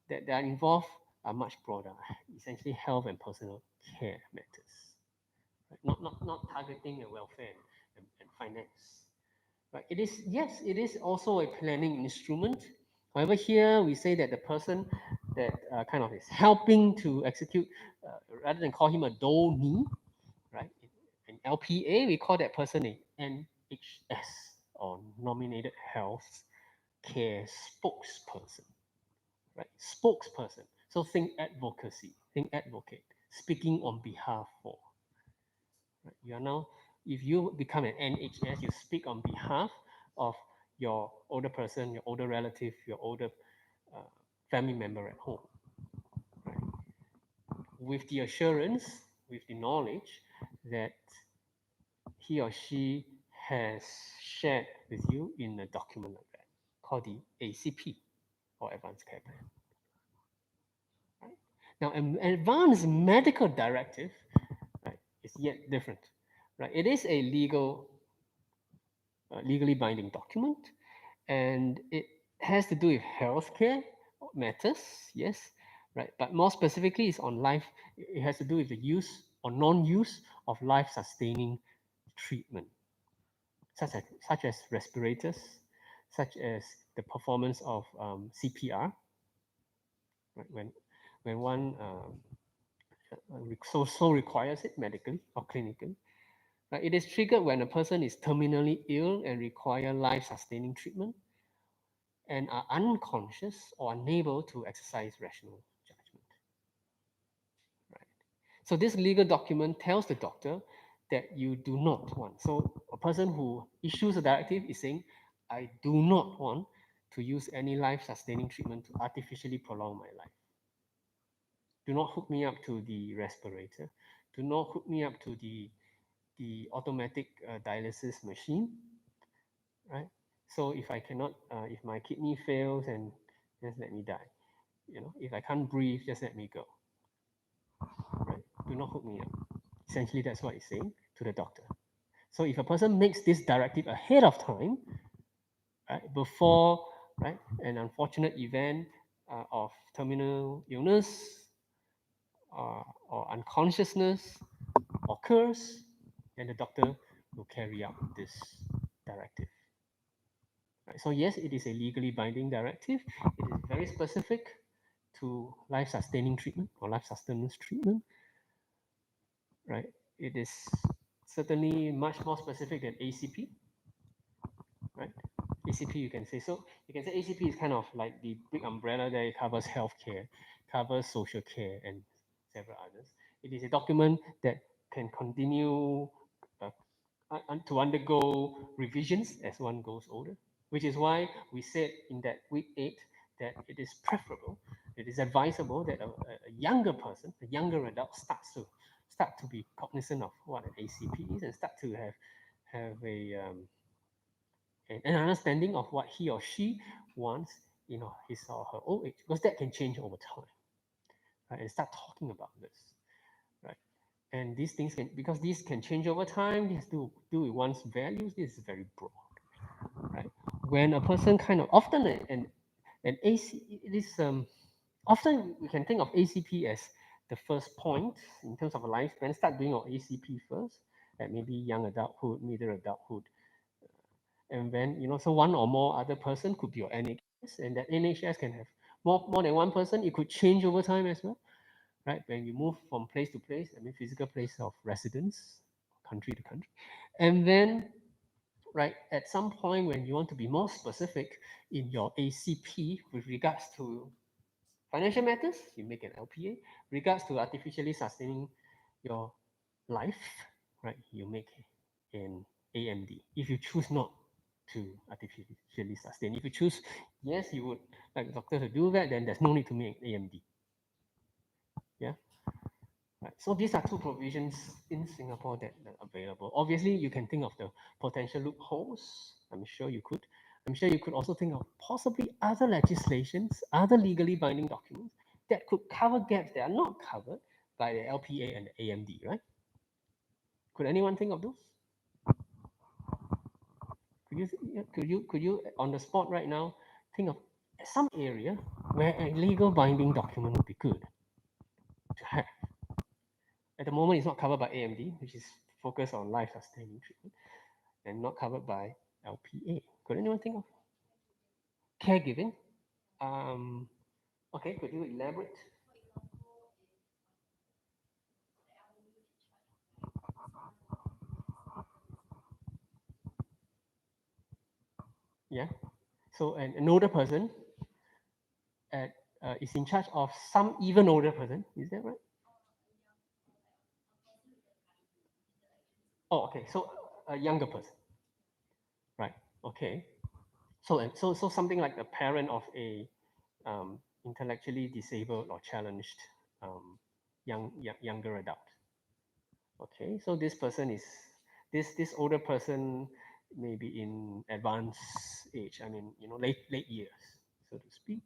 involved are much broader, essentially health and personal care matters, right? Not targeting the welfare and finance. Right? It is also a planning instrument. However, here we say that the person that kind of is helping to execute, rather than call him a donee, right? In LPA, we call that person a NHS, or nominated health care spokesperson, right? Spokesperson. So think advocacy, think advocate, speaking on behalf for. Right? You are now, if you become an NHS, you speak on behalf of your older person, your older relative, your older uh, family member at home. Right? with the assurance, with the knowledge that he or she has shared with you in a document like that, called the ACP, or Advanced Care Plan. Right? Now, an advanced medical directive, right, is yet different. Right? It is a legally binding document, and it has to do with healthcare matters, yes, right? But more specifically, it's on life. It has to do with the use or non-use of life-sustaining treatment, such as respirators, such as the performance of CPR, right? When one so requires it medically or clinically. It is triggered when a person is terminally ill and require life-sustaining treatment and are unconscious or unable to exercise rational judgment. Right. So this legal document tells the doctor that you do not want. So a person who issues a directive is saying, I do not want to use any life-sustaining treatment to artificially prolong my life. Do not hook me up to the respirator. Do not hook me up to the automatic dialysis machine. Right. So if I cannot, if my kidney fails, and just let me die. If I can't breathe, just let me go. Right? Do not hook me up. Essentially, that's what it's saying to the doctor. So if a person makes this directive ahead of time, right, before, right, an unfortunate event of terminal illness or unconsciousness occurs, then the doctor will carry out this directive. Right? So yes, it is a legally binding directive. It is very specific to life-sustaining treatment or life sustenance treatment. Right? It is certainly much more specific than ACP. Right? ACP, you can say. So you can say ACP is kind of like the big umbrella that it covers healthcare, covers social care, and several others. It is a document that can continue to undergo revisions as one goes older, which is why we said in that week 8 that it is preferable, it is advisable that a younger person, a younger adult, start to be cognizant of what an ACP is and start to have an understanding of what he or she wants in his or her old age, because that can change over time, right? And start talking about this, right? And these things because these can change over time, this has to do with one's values. This is very broad, right? When a person kind of often an AC, it is often we can think of ACP as the first point in terms of a lifespan. Start doing your ACP first, at maybe young adulthood, middle adulthood, and then so one or more other person could be your NHS, and that NHS can have more than one person. It could change over time as well, right? When you move from place to place, I mean physical place of residence, country to country, and then right at some point when you want to be more specific in your ACP with regards to financial matters, you make an LPA. Regards to artificially sustaining your life, right? You make an AMD. If you choose not to artificially sustain, if you choose, yes, you would like the doctor to do that, then there's no need to make AMD. Yeah. Right. So these are two provisions in Singapore that are available. Obviously, you can think of the potential loopholes. I'm sure you could. I'm sure you could also think of possibly other legislations, other legally binding documents that could cover gaps that are not covered by the LPA and the AMD, right? Could anyone think of those? Could you on the spot right now think of some area where a legal binding document would be good to have? At the moment, it's not covered by AMD, which is focused on life-sustaining treatment, and not covered by LPA. Could anyone think of caregiving? Okay, could you elaborate? Yeah. So an older person is in charge of some even older person. Is that right? Oh, okay. So a younger person. Right. Okay. So something like the parent of a intellectually disabled or challenged younger adult. Okay, so this person is this older person may be in advanced age. I mean, late years, so to speak.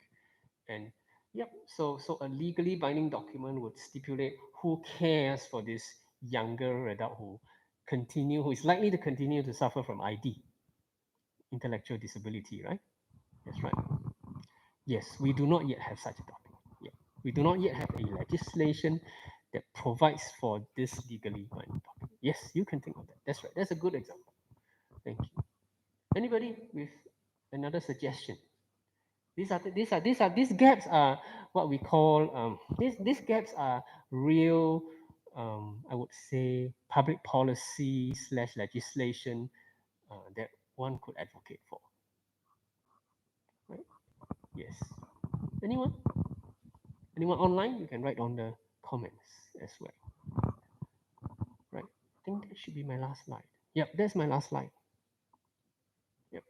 And yep, so a legally binding document would stipulate who cares for this younger adult who is likely to continue to suffer from ID, intellectual disability, right? That's right. Yes, we do not yet have such a document. Yeah. We do not yet have a legislation that provides for this legally binding document. Yes, you can think of that. That's right. That's a good example. Thank you. Anybody with another suggestion? These gaps are what we call these gaps are real I would say public policy slash legislation that one could advocate for. Right? Yes. Anyone? Anyone online? You can write on the comments as well. Right. I think that should be my last slide. Yep, that's my last slide. Yep.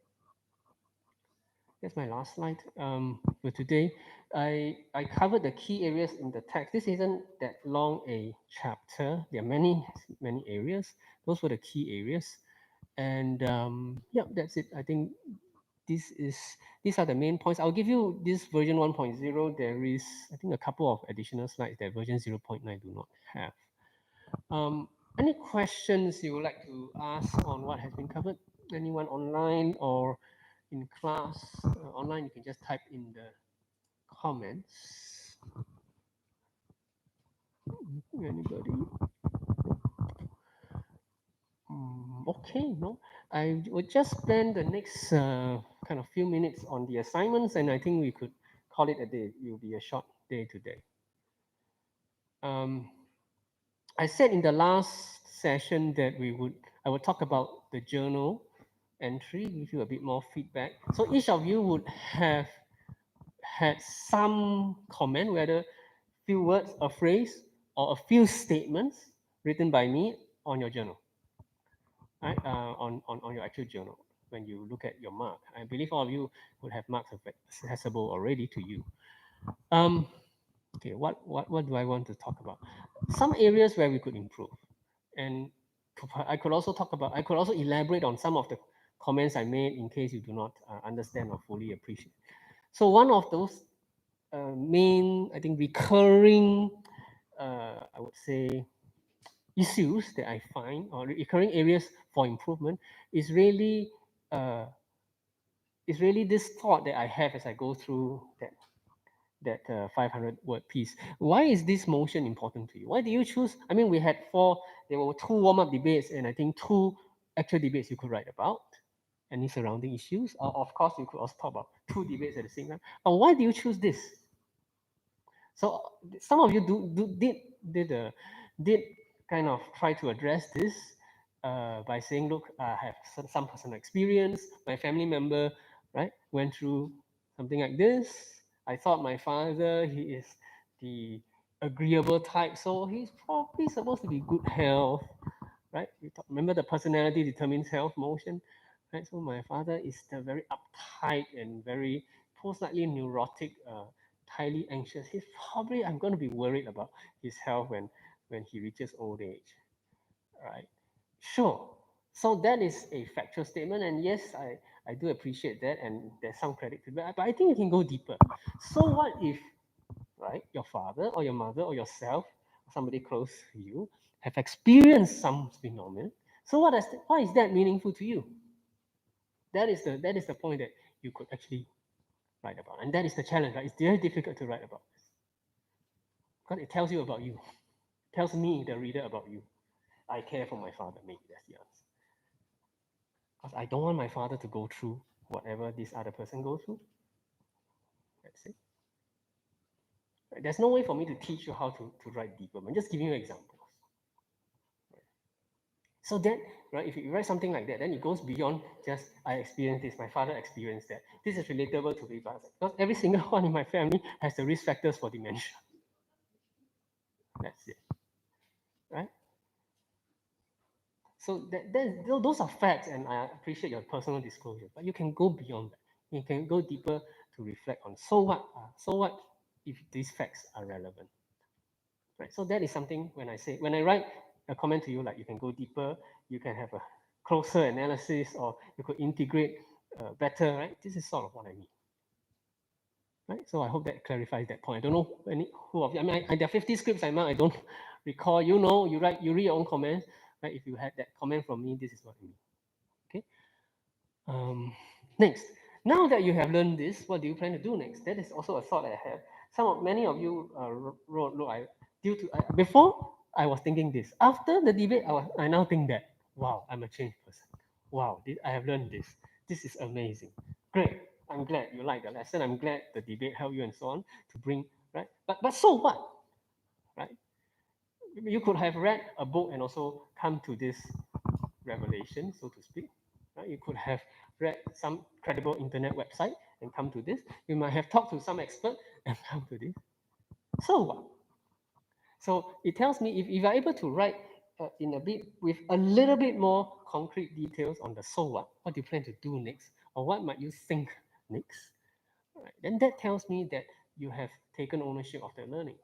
That's my last slide for today. I covered the key areas in the text. This isn't that long a chapter. There are many areas. Those were the key areas. And yeah, that's it. I think these are the main points. I'll give you this version 1.0. There is, I think, a couple of additional slides that version 0.9 do not have. Any questions you would like to ask on what has been covered? Anyone online or in class? Online, you can just type in the comments. Anybody? Okay, no. I will just spend the next kind of few minutes on the assignments, and I think we could call it a day. It will be a short day today. I said in the last session that I would talk about the journal entry, give you a bit more feedback. So each of you would have had some comment, whether few words, a phrase, or a few statements written by me on your journal, right? On your actual journal. When you look at your mark, I believe all of you would have marks accessible already to you. Okay, what do I want to talk about? Some areas where we could improve, and I could also elaborate on some of the comments I made in case you do not understand or fully appreciate. So one of those main, I think, recurring, I would say, issues that I find or recurring areas for improvement is really uh, this thought that I have as I go through that 500 word piece. Why is this motion important to you? Why do you choose? I mean, there were two warm-up debates and I think two actual debates you could write about. Any surrounding issues? Of course, you could also talk about two debates at the same time. But why do you choose this? So some of you did kind of try to address this by saying, look, I have some personal experience. My family member, right, went through something like this. I thought my father, he is the agreeable type, so he's probably supposed to be good health, right? Remember the personality determines health motion, right? So my father is the very uptight and very slightly neurotic, highly anxious. I'm going to be worried about his health when he reaches old age, right? Sure. So that is a factual statement, and yes, I do appreciate that, and there's some credit to that. But I think you can go deeper. So what if, right, your father or your mother or yourself, somebody close to you, have experienced some phenomenon? So why is that meaningful to you? That is the point that you could actually write about, and that is the challenge. Right? It's very difficult to write about this because it tells you about you. It tells me, the reader, about you. I care for my father. Maybe that's the answer. Because I don't want my father to go through whatever this other person goes through. That's it. Right? There's no way for me to teach you how to write deeper. I'm just giving you examples. So that, right, if you write something like that, then it goes beyond just, I experienced this, my father experienced that. This is relatable to me because every single one in my family has the risk factors for dementia. That's it, right? So those are facts, and I appreciate your personal disclosure, but you can go beyond that. You can go deeper to reflect on, so what if these facts are relevant? right? So that is something when I write a comment to you, like you can go deeper, you can have a closer analysis, or you could integrate better, right? This is sort of what I mean. Right? So I hope that clarifies that point. I don't know who of you. I mean, there are 50 scripts I marked. I don't recall. You know, you read your own comments. Right? If you had that comment from me, this is what I mean. Okay. Next, now that you have learned this, what do you plan to do next? That is also a thought I have. Many of you wrote, look, before I was thinking this. After the debate, I now think that, wow, I'm a changed person. Wow, I have learned this. This is amazing. Great. I'm glad you like the lesson. I'm glad the debate helped you and so on to bring, right? But so what, right? You could have read a book and also come to this revelation, so to speak. Right? You could have read some credible internet website and come to this. You might have talked to some expert and come to this. So what? So it tells me if you're able to write in a bit with a little bit more concrete details on the so what do you plan to do next, or what might you think next? Right? Then that tells me that you have taken ownership of the learning.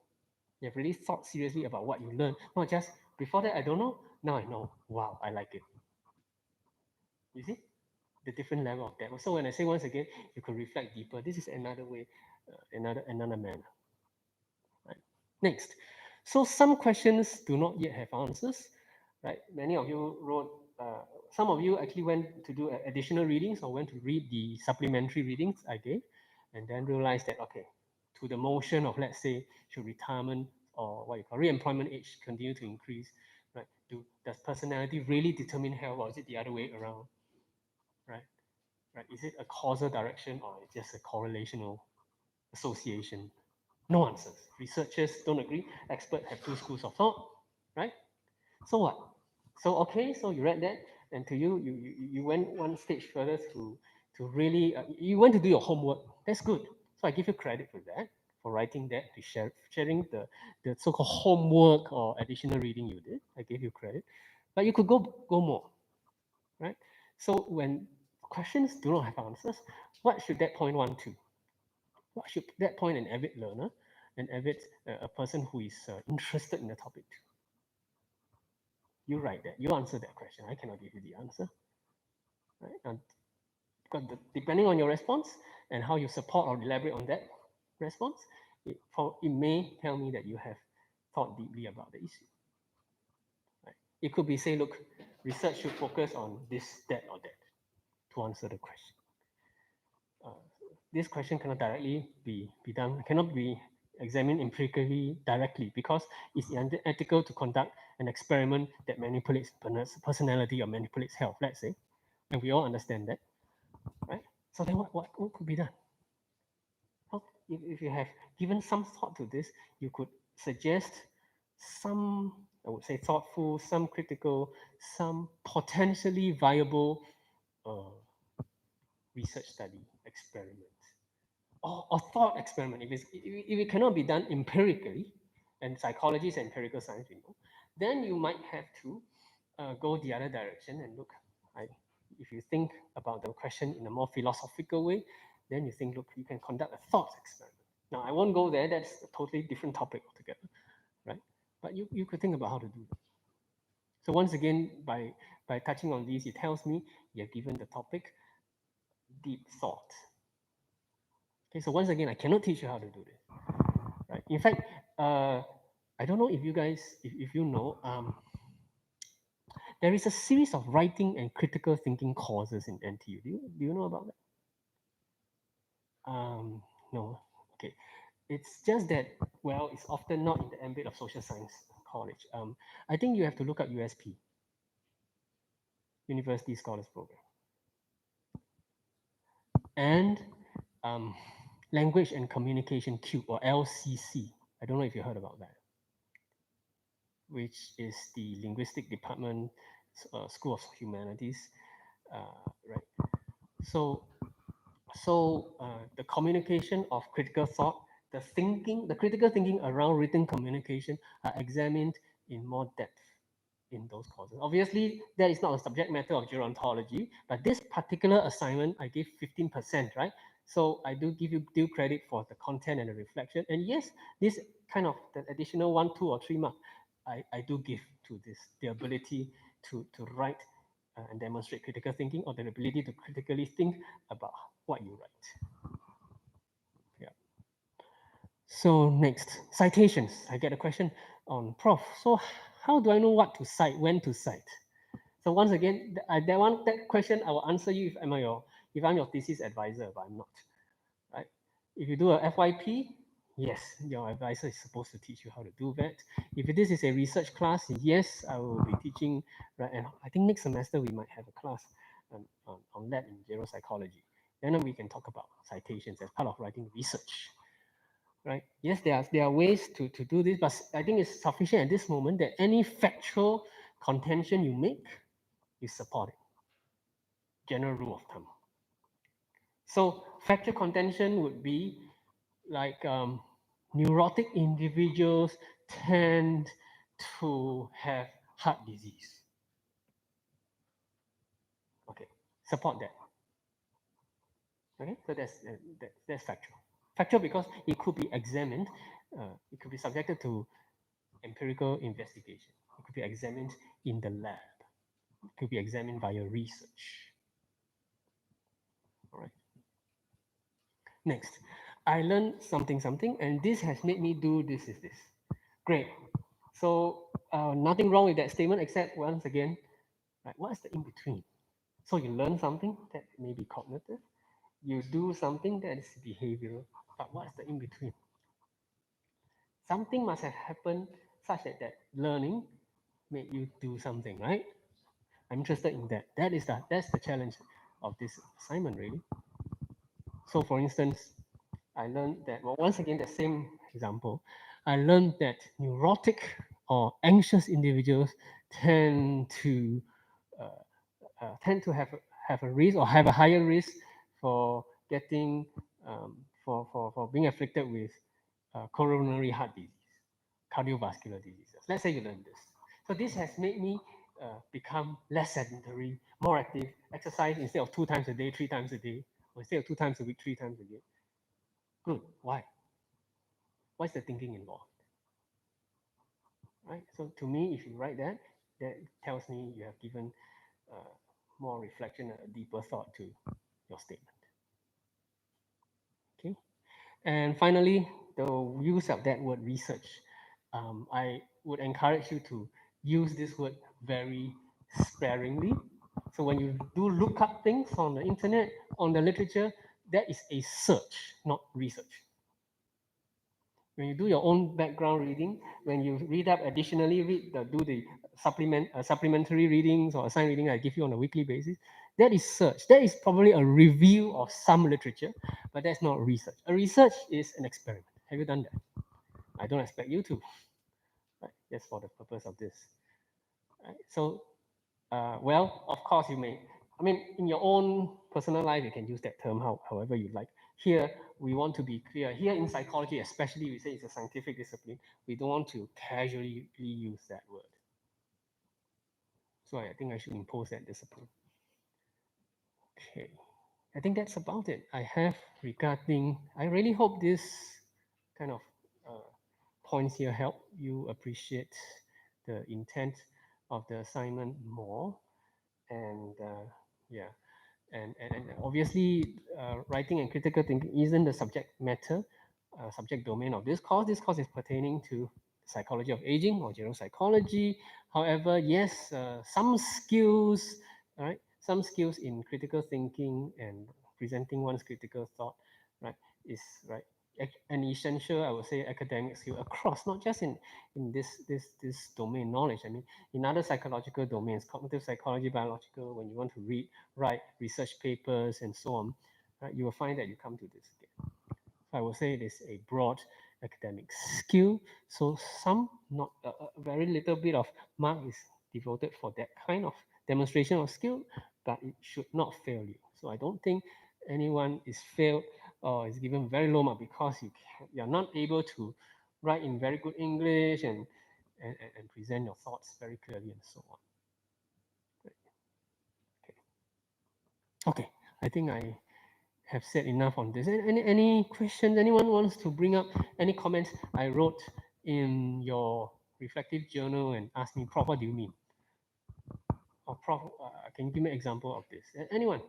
You have really thought seriously about what you learned, not just before that I don't know, now I know. Wow, I like it. You see the different level of depth. So when I say once again, you could reflect deeper. This is another way, another manner. Right? Next, so some questions do not yet have answers. Right? Many of you wrote. Some of you actually went to do additional readings or went to read the supplementary readings I gave, and then realized that okay, to the motion of let's say should retirement or what you call re-employment age continue to increase, right? Does personality really determine health, or is it the other way around, right? Right? Is it a causal direction or just a correlational association? No answers. Researchers don't agree. Experts have two schools of thought, right? So what? So okay, so you read that, and to you went one stage further to really you went to do your homework. That's good. So I give you credit for that, for writing that, to sharing the so-called homework or additional reading you did. I give you credit, but you could go more, right? So when questions do not have answers, what should that point one to? What should that point an avid learner, an avid a person who is interested in the topic to? You write that. You answer that question. I cannot give you the answer, right? And because depending on your response and how you support or elaborate on that response, it may tell me that you have thought deeply about the issue. Right? It could be say, look, research should focus on this, that, or that to answer the question. This question cannot directly be done, cannot be examined empirically directly because it's unethical to conduct an experiment that manipulates personality or manipulates health, let's say, and we all understand that, right? So then what could be done? Well, if you have given some thought to this, you could suggest some, I would say, thoughtful, some critical, some potentially viable uh, research study experiment. Or thought experiment, if it cannot be done empirically, and psychology is empirical science, you know, then you might have to go the other direction and look. If you think about the question in a more philosophical way, then you think, look, you can conduct a thought experiment. Now, I won't go there. That's a totally different topic altogether, right? But you could think about how to do that. So once again, by touching on these, it tells me you have given the topic deep thought. Okay, so once again, I cannot teach you how to do this. Right? In fact, I don't know if you guys, if you know, there is a series of writing and critical thinking courses in NTU. Do you know about that? No. Okay. It's just that, well, it's often not in the ambit of social science college. I think you have to look up USP, University Scholars Program, and um, Language and Communication Cube, or LCC. I don't know if you heard about that, which is the linguistic department, School of Humanities, right? So, the communication of critical thought, the critical thinking around written communication are examined in more depth in those courses. Obviously, that is not a subject matter of gerontology, but this particular assignment, I gave 15%, right? So I do give you due credit for the content and the reflection. And yes, this kind of the additional 1, 2, or 3 mark, I do give to this, the ability to write and demonstrate critical thinking, or the ability to critically think about what you write. Yeah. So next, citations. I get a question on Prof. So how do I know what to cite, when to cite? So once again, that question I will answer you if I'm your thesis advisor, but I'm not. Right? If you do a FYP, yes, your advisor is supposed to teach you how to do that. If this is a research class, yes, I will be teaching. Right? And I think next semester we might have a class on that in geropsychology. Then we can talk about citations as part of writing research. Right? Yes, there are ways to do this, but I think it's sufficient at this moment that any factual contention you make is supported. General rule of thumb. So factual contention would be like neurotic individuals tend to have heart disease. Okay, support that. Okay, so that's factual. Factual because it could be examined, it could be subjected to empirical investigation. It could be examined in the lab. It could be examined via research. All right. Next, I learned something, and this has made me do this. Great. So nothing wrong with that statement, except once again, right, what is the in between? So you learn something that may be cognitive, you do something that is behavioral, but what is the in between? Something must have happened such that learning made you do something, right? I'm interested in that. That's the challenge of this assignment, really. So, for instance, I learned that, well, once again, the same example, I learned that neurotic or anxious individuals tend to have a risk or have a higher risk for getting for being afflicted with coronary heart disease, cardiovascular diseases. Let's say you learn this. So this has made me become less sedentary, more active, exercise instead of 2 times a day, 3 times a day, or instead of 2 times a week, 3 times a day. Good. Why? What's the thinking involved? Right. So to me, if you write that, that tells me you have given more reflection, a deeper thought to your statement. Okay. And finally, the use of that word research. I would encourage you to use this word very sparingly. So when you do look up things on the internet, on the literature, that is a search, not research. When you do your own background reading, when you read up additionally, do the supplementary readings or assigned reading I give you on a weekly basis, that is search. That is probably a review of some literature, but that's not research. A research is an experiment. Have you done that? I don't expect you to. Right? That's for the purpose of this. Right? So, well, of course you may. I mean, in your own personal life, you can use that term however you like. Here, we want to be clear. Here in psychology, especially, we say it's a scientific discipline. We don't want to casually use that word. So I think I should impose that discipline. Okay, I think that's about it. I have regarding. I really hope this kind of points here help you appreciate the intent of the assignment more. And yeah, and obviously writing and critical thinking isn't the subject matter, subject domain of this course. This course is pertaining to psychology of aging or geropsychology. However, yes, some skills, right? Some skills in critical thinking and presenting one's critical thought, right, is right an essential, I would say, academic skill across, not just in this domain knowledge. I mean, in other psychological domains, cognitive psychology, biological, when you want to write research papers and so on, you will find that you come to this again. So I would say it is a broad academic skill. So some, not a very little bit of mark is devoted for that kind of demonstration of skill, but it should not fail you. So I don't think anyone is failed or is given very low mark because you're not able to write in very good English and present your thoughts very clearly and so on. Okay. Okay, I think I have said enough on this. Any questions? Anyone wants to bring up any comments I wrote in your reflective journal and ask me, Prof, what do you mean? Or Prof, can you give me an example of this? Anyone?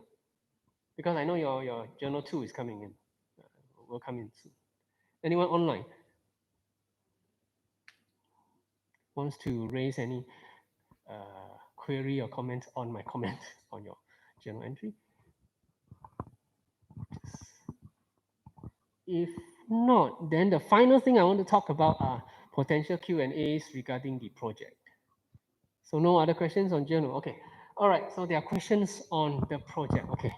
Because I know your journal 2 is coming in. Will come in soon. Anyone online wants to raise any query or comment on my comment on your journal entry? If not, then the final thing I want to talk about are potential Q&As regarding the project. So no other questions on journal. Okay. All right. So there are questions on the project. Okay.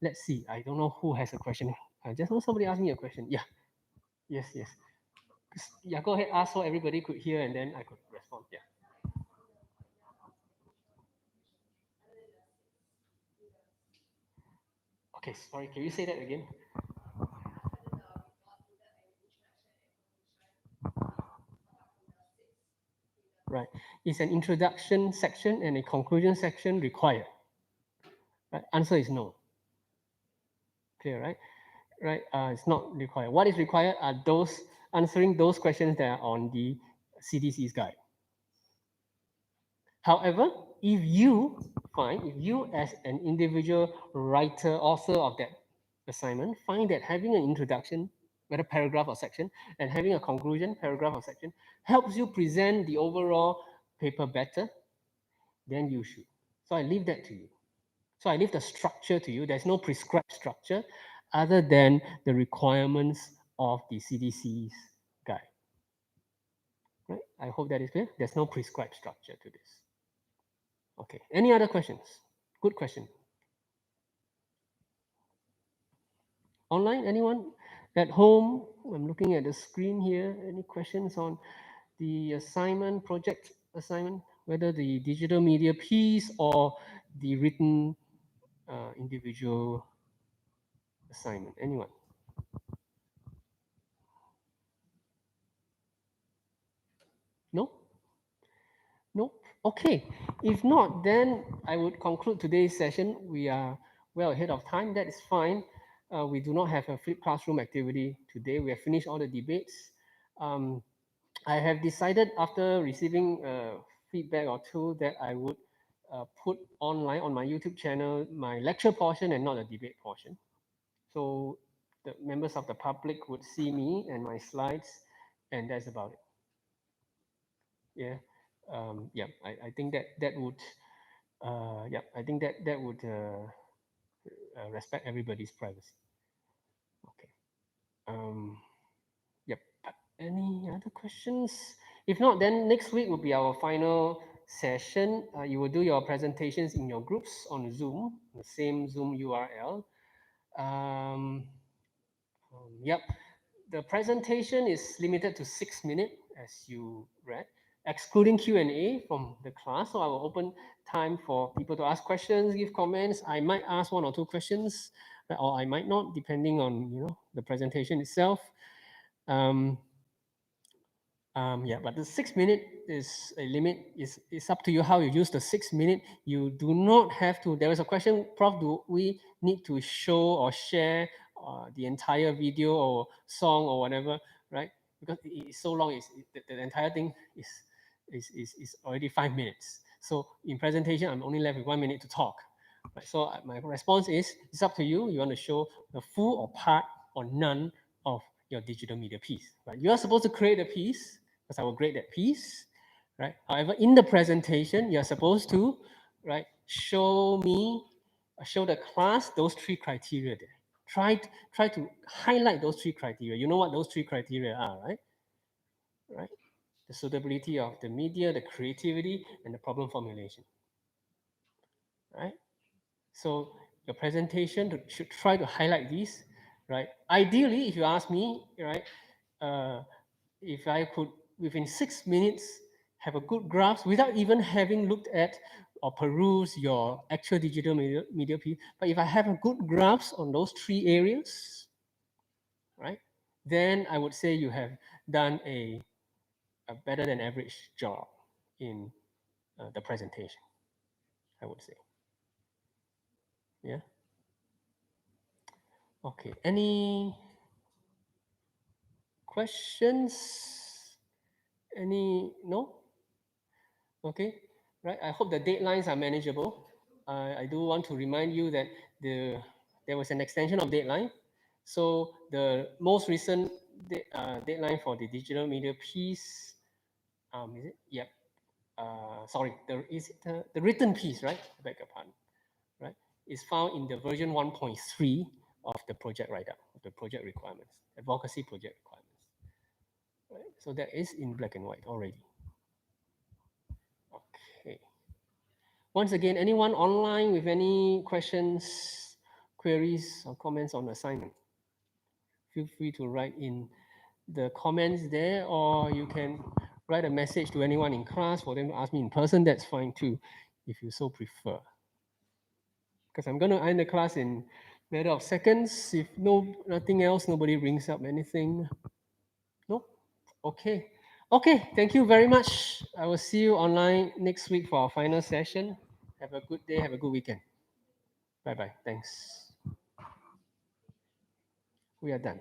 Let's see. I don't know who has a question. I just know somebody asked me a question. Yeah. Yes, yes. Yeah, go ahead, ask so everybody could hear and then I could respond. Yeah. Okay, sorry, can you say that again? Right. Is an introduction section and a conclusion section required? Right. Answer is no. Clear, right? Right. It's not required. What is required are those answering those questions that are on the CDC's guide. However, if you find, if you as an individual writer, author of that assignment, find that having an introduction, whether paragraph or section, and having a conclusion, paragraph or section, helps you present the overall paper better, then you should. So I leave that to you. So I leave the structure to you. There's no prescribed structure other than the requirements of the CDC's guide. Right? I hope that is clear. There's no prescribed structure to this. Okay. Any other questions? Good question. Online, anyone? At home, I'm looking at the screen here. Any questions on the assignment, project assignment, whether the digital media piece or the written individual assignment? Anyone? No? No? Okay. If not, then I would conclude today's session. We are well ahead of time. That is fine. We do not have a flipped classroom activity today. We have finished all the debates. I have decided after receiving feedback or two that I would put online on my YouTube channel my lecture portion and not the debate portion. So the members of the public would see me and my slides, and that's about it. Yeah, yeah. I think that would, yeah. I think that would respect everybody's privacy. Okay. Yep. Any other questions? If not, then next week will be our final session. You will do your presentations in your groups on Zoom, the same Zoom URL. Yep. The presentation is limited to 6 minutes, as you read, excluding Q&A from the class. So I will open time for people to ask questions, give comments. I might ask 1 or 2 questions, or I might not, depending on the presentation itself. Yeah, but the 6 minute is a limit. It's up to you how you use the 6 minute. You do not have to. There is a question, Prof. Do we need to show or share the entire video or song or whatever, right? Because it's so long. The entire thing is already 5 minutes. So in presentation, I'm only left with 1 minute to talk. Right? So my response is, it's up to you. You want to show the full or part or none of your digital media piece. Right? You are supposed to create a piece, because I will grade that piece, right? However, in the presentation, you're supposed to, right, show the class those 3 criteria there. Try to highlight those 3 criteria. You know what those 3 criteria are, right? Right? The suitability of the media, the creativity, and the problem formulation. Right? So your presentation should try to highlight these, right? Ideally, if you ask me, right, if I could, within 6 minutes, have a good grasp without even having looked at or perused your actual digital media piece, but if I have a good grasp on those 3 areas, right, then I would say you have done a better than average job in the presentation, I would say. Yeah. Okay, any questions? No? Okay, right. I hope the deadlines are manageable. I do want to remind you that there was an extension of deadline. So the most recent deadline for the digital media piece, is it? Yep. Sorry, the written piece, right? I beg your pardon, right? Is found in the version 1.3 of the project write-up, of the project requirements, advocacy project requirements. Right? So that is in black and white already. Okay. Once again, anyone online with any questions, queries, or comments on the assignment, feel free to write in the comments there, or you can write a message to anyone in class for them to ask me in person. That's fine too, if you so prefer. Because I'm going to end the class in a matter of seconds. If nothing else, nobody brings up anything. No? Okay. Okay, thank you very much. I will see you online next week for our final session. Have a good day. Have a good weekend. Bye-bye. Thanks. We are done.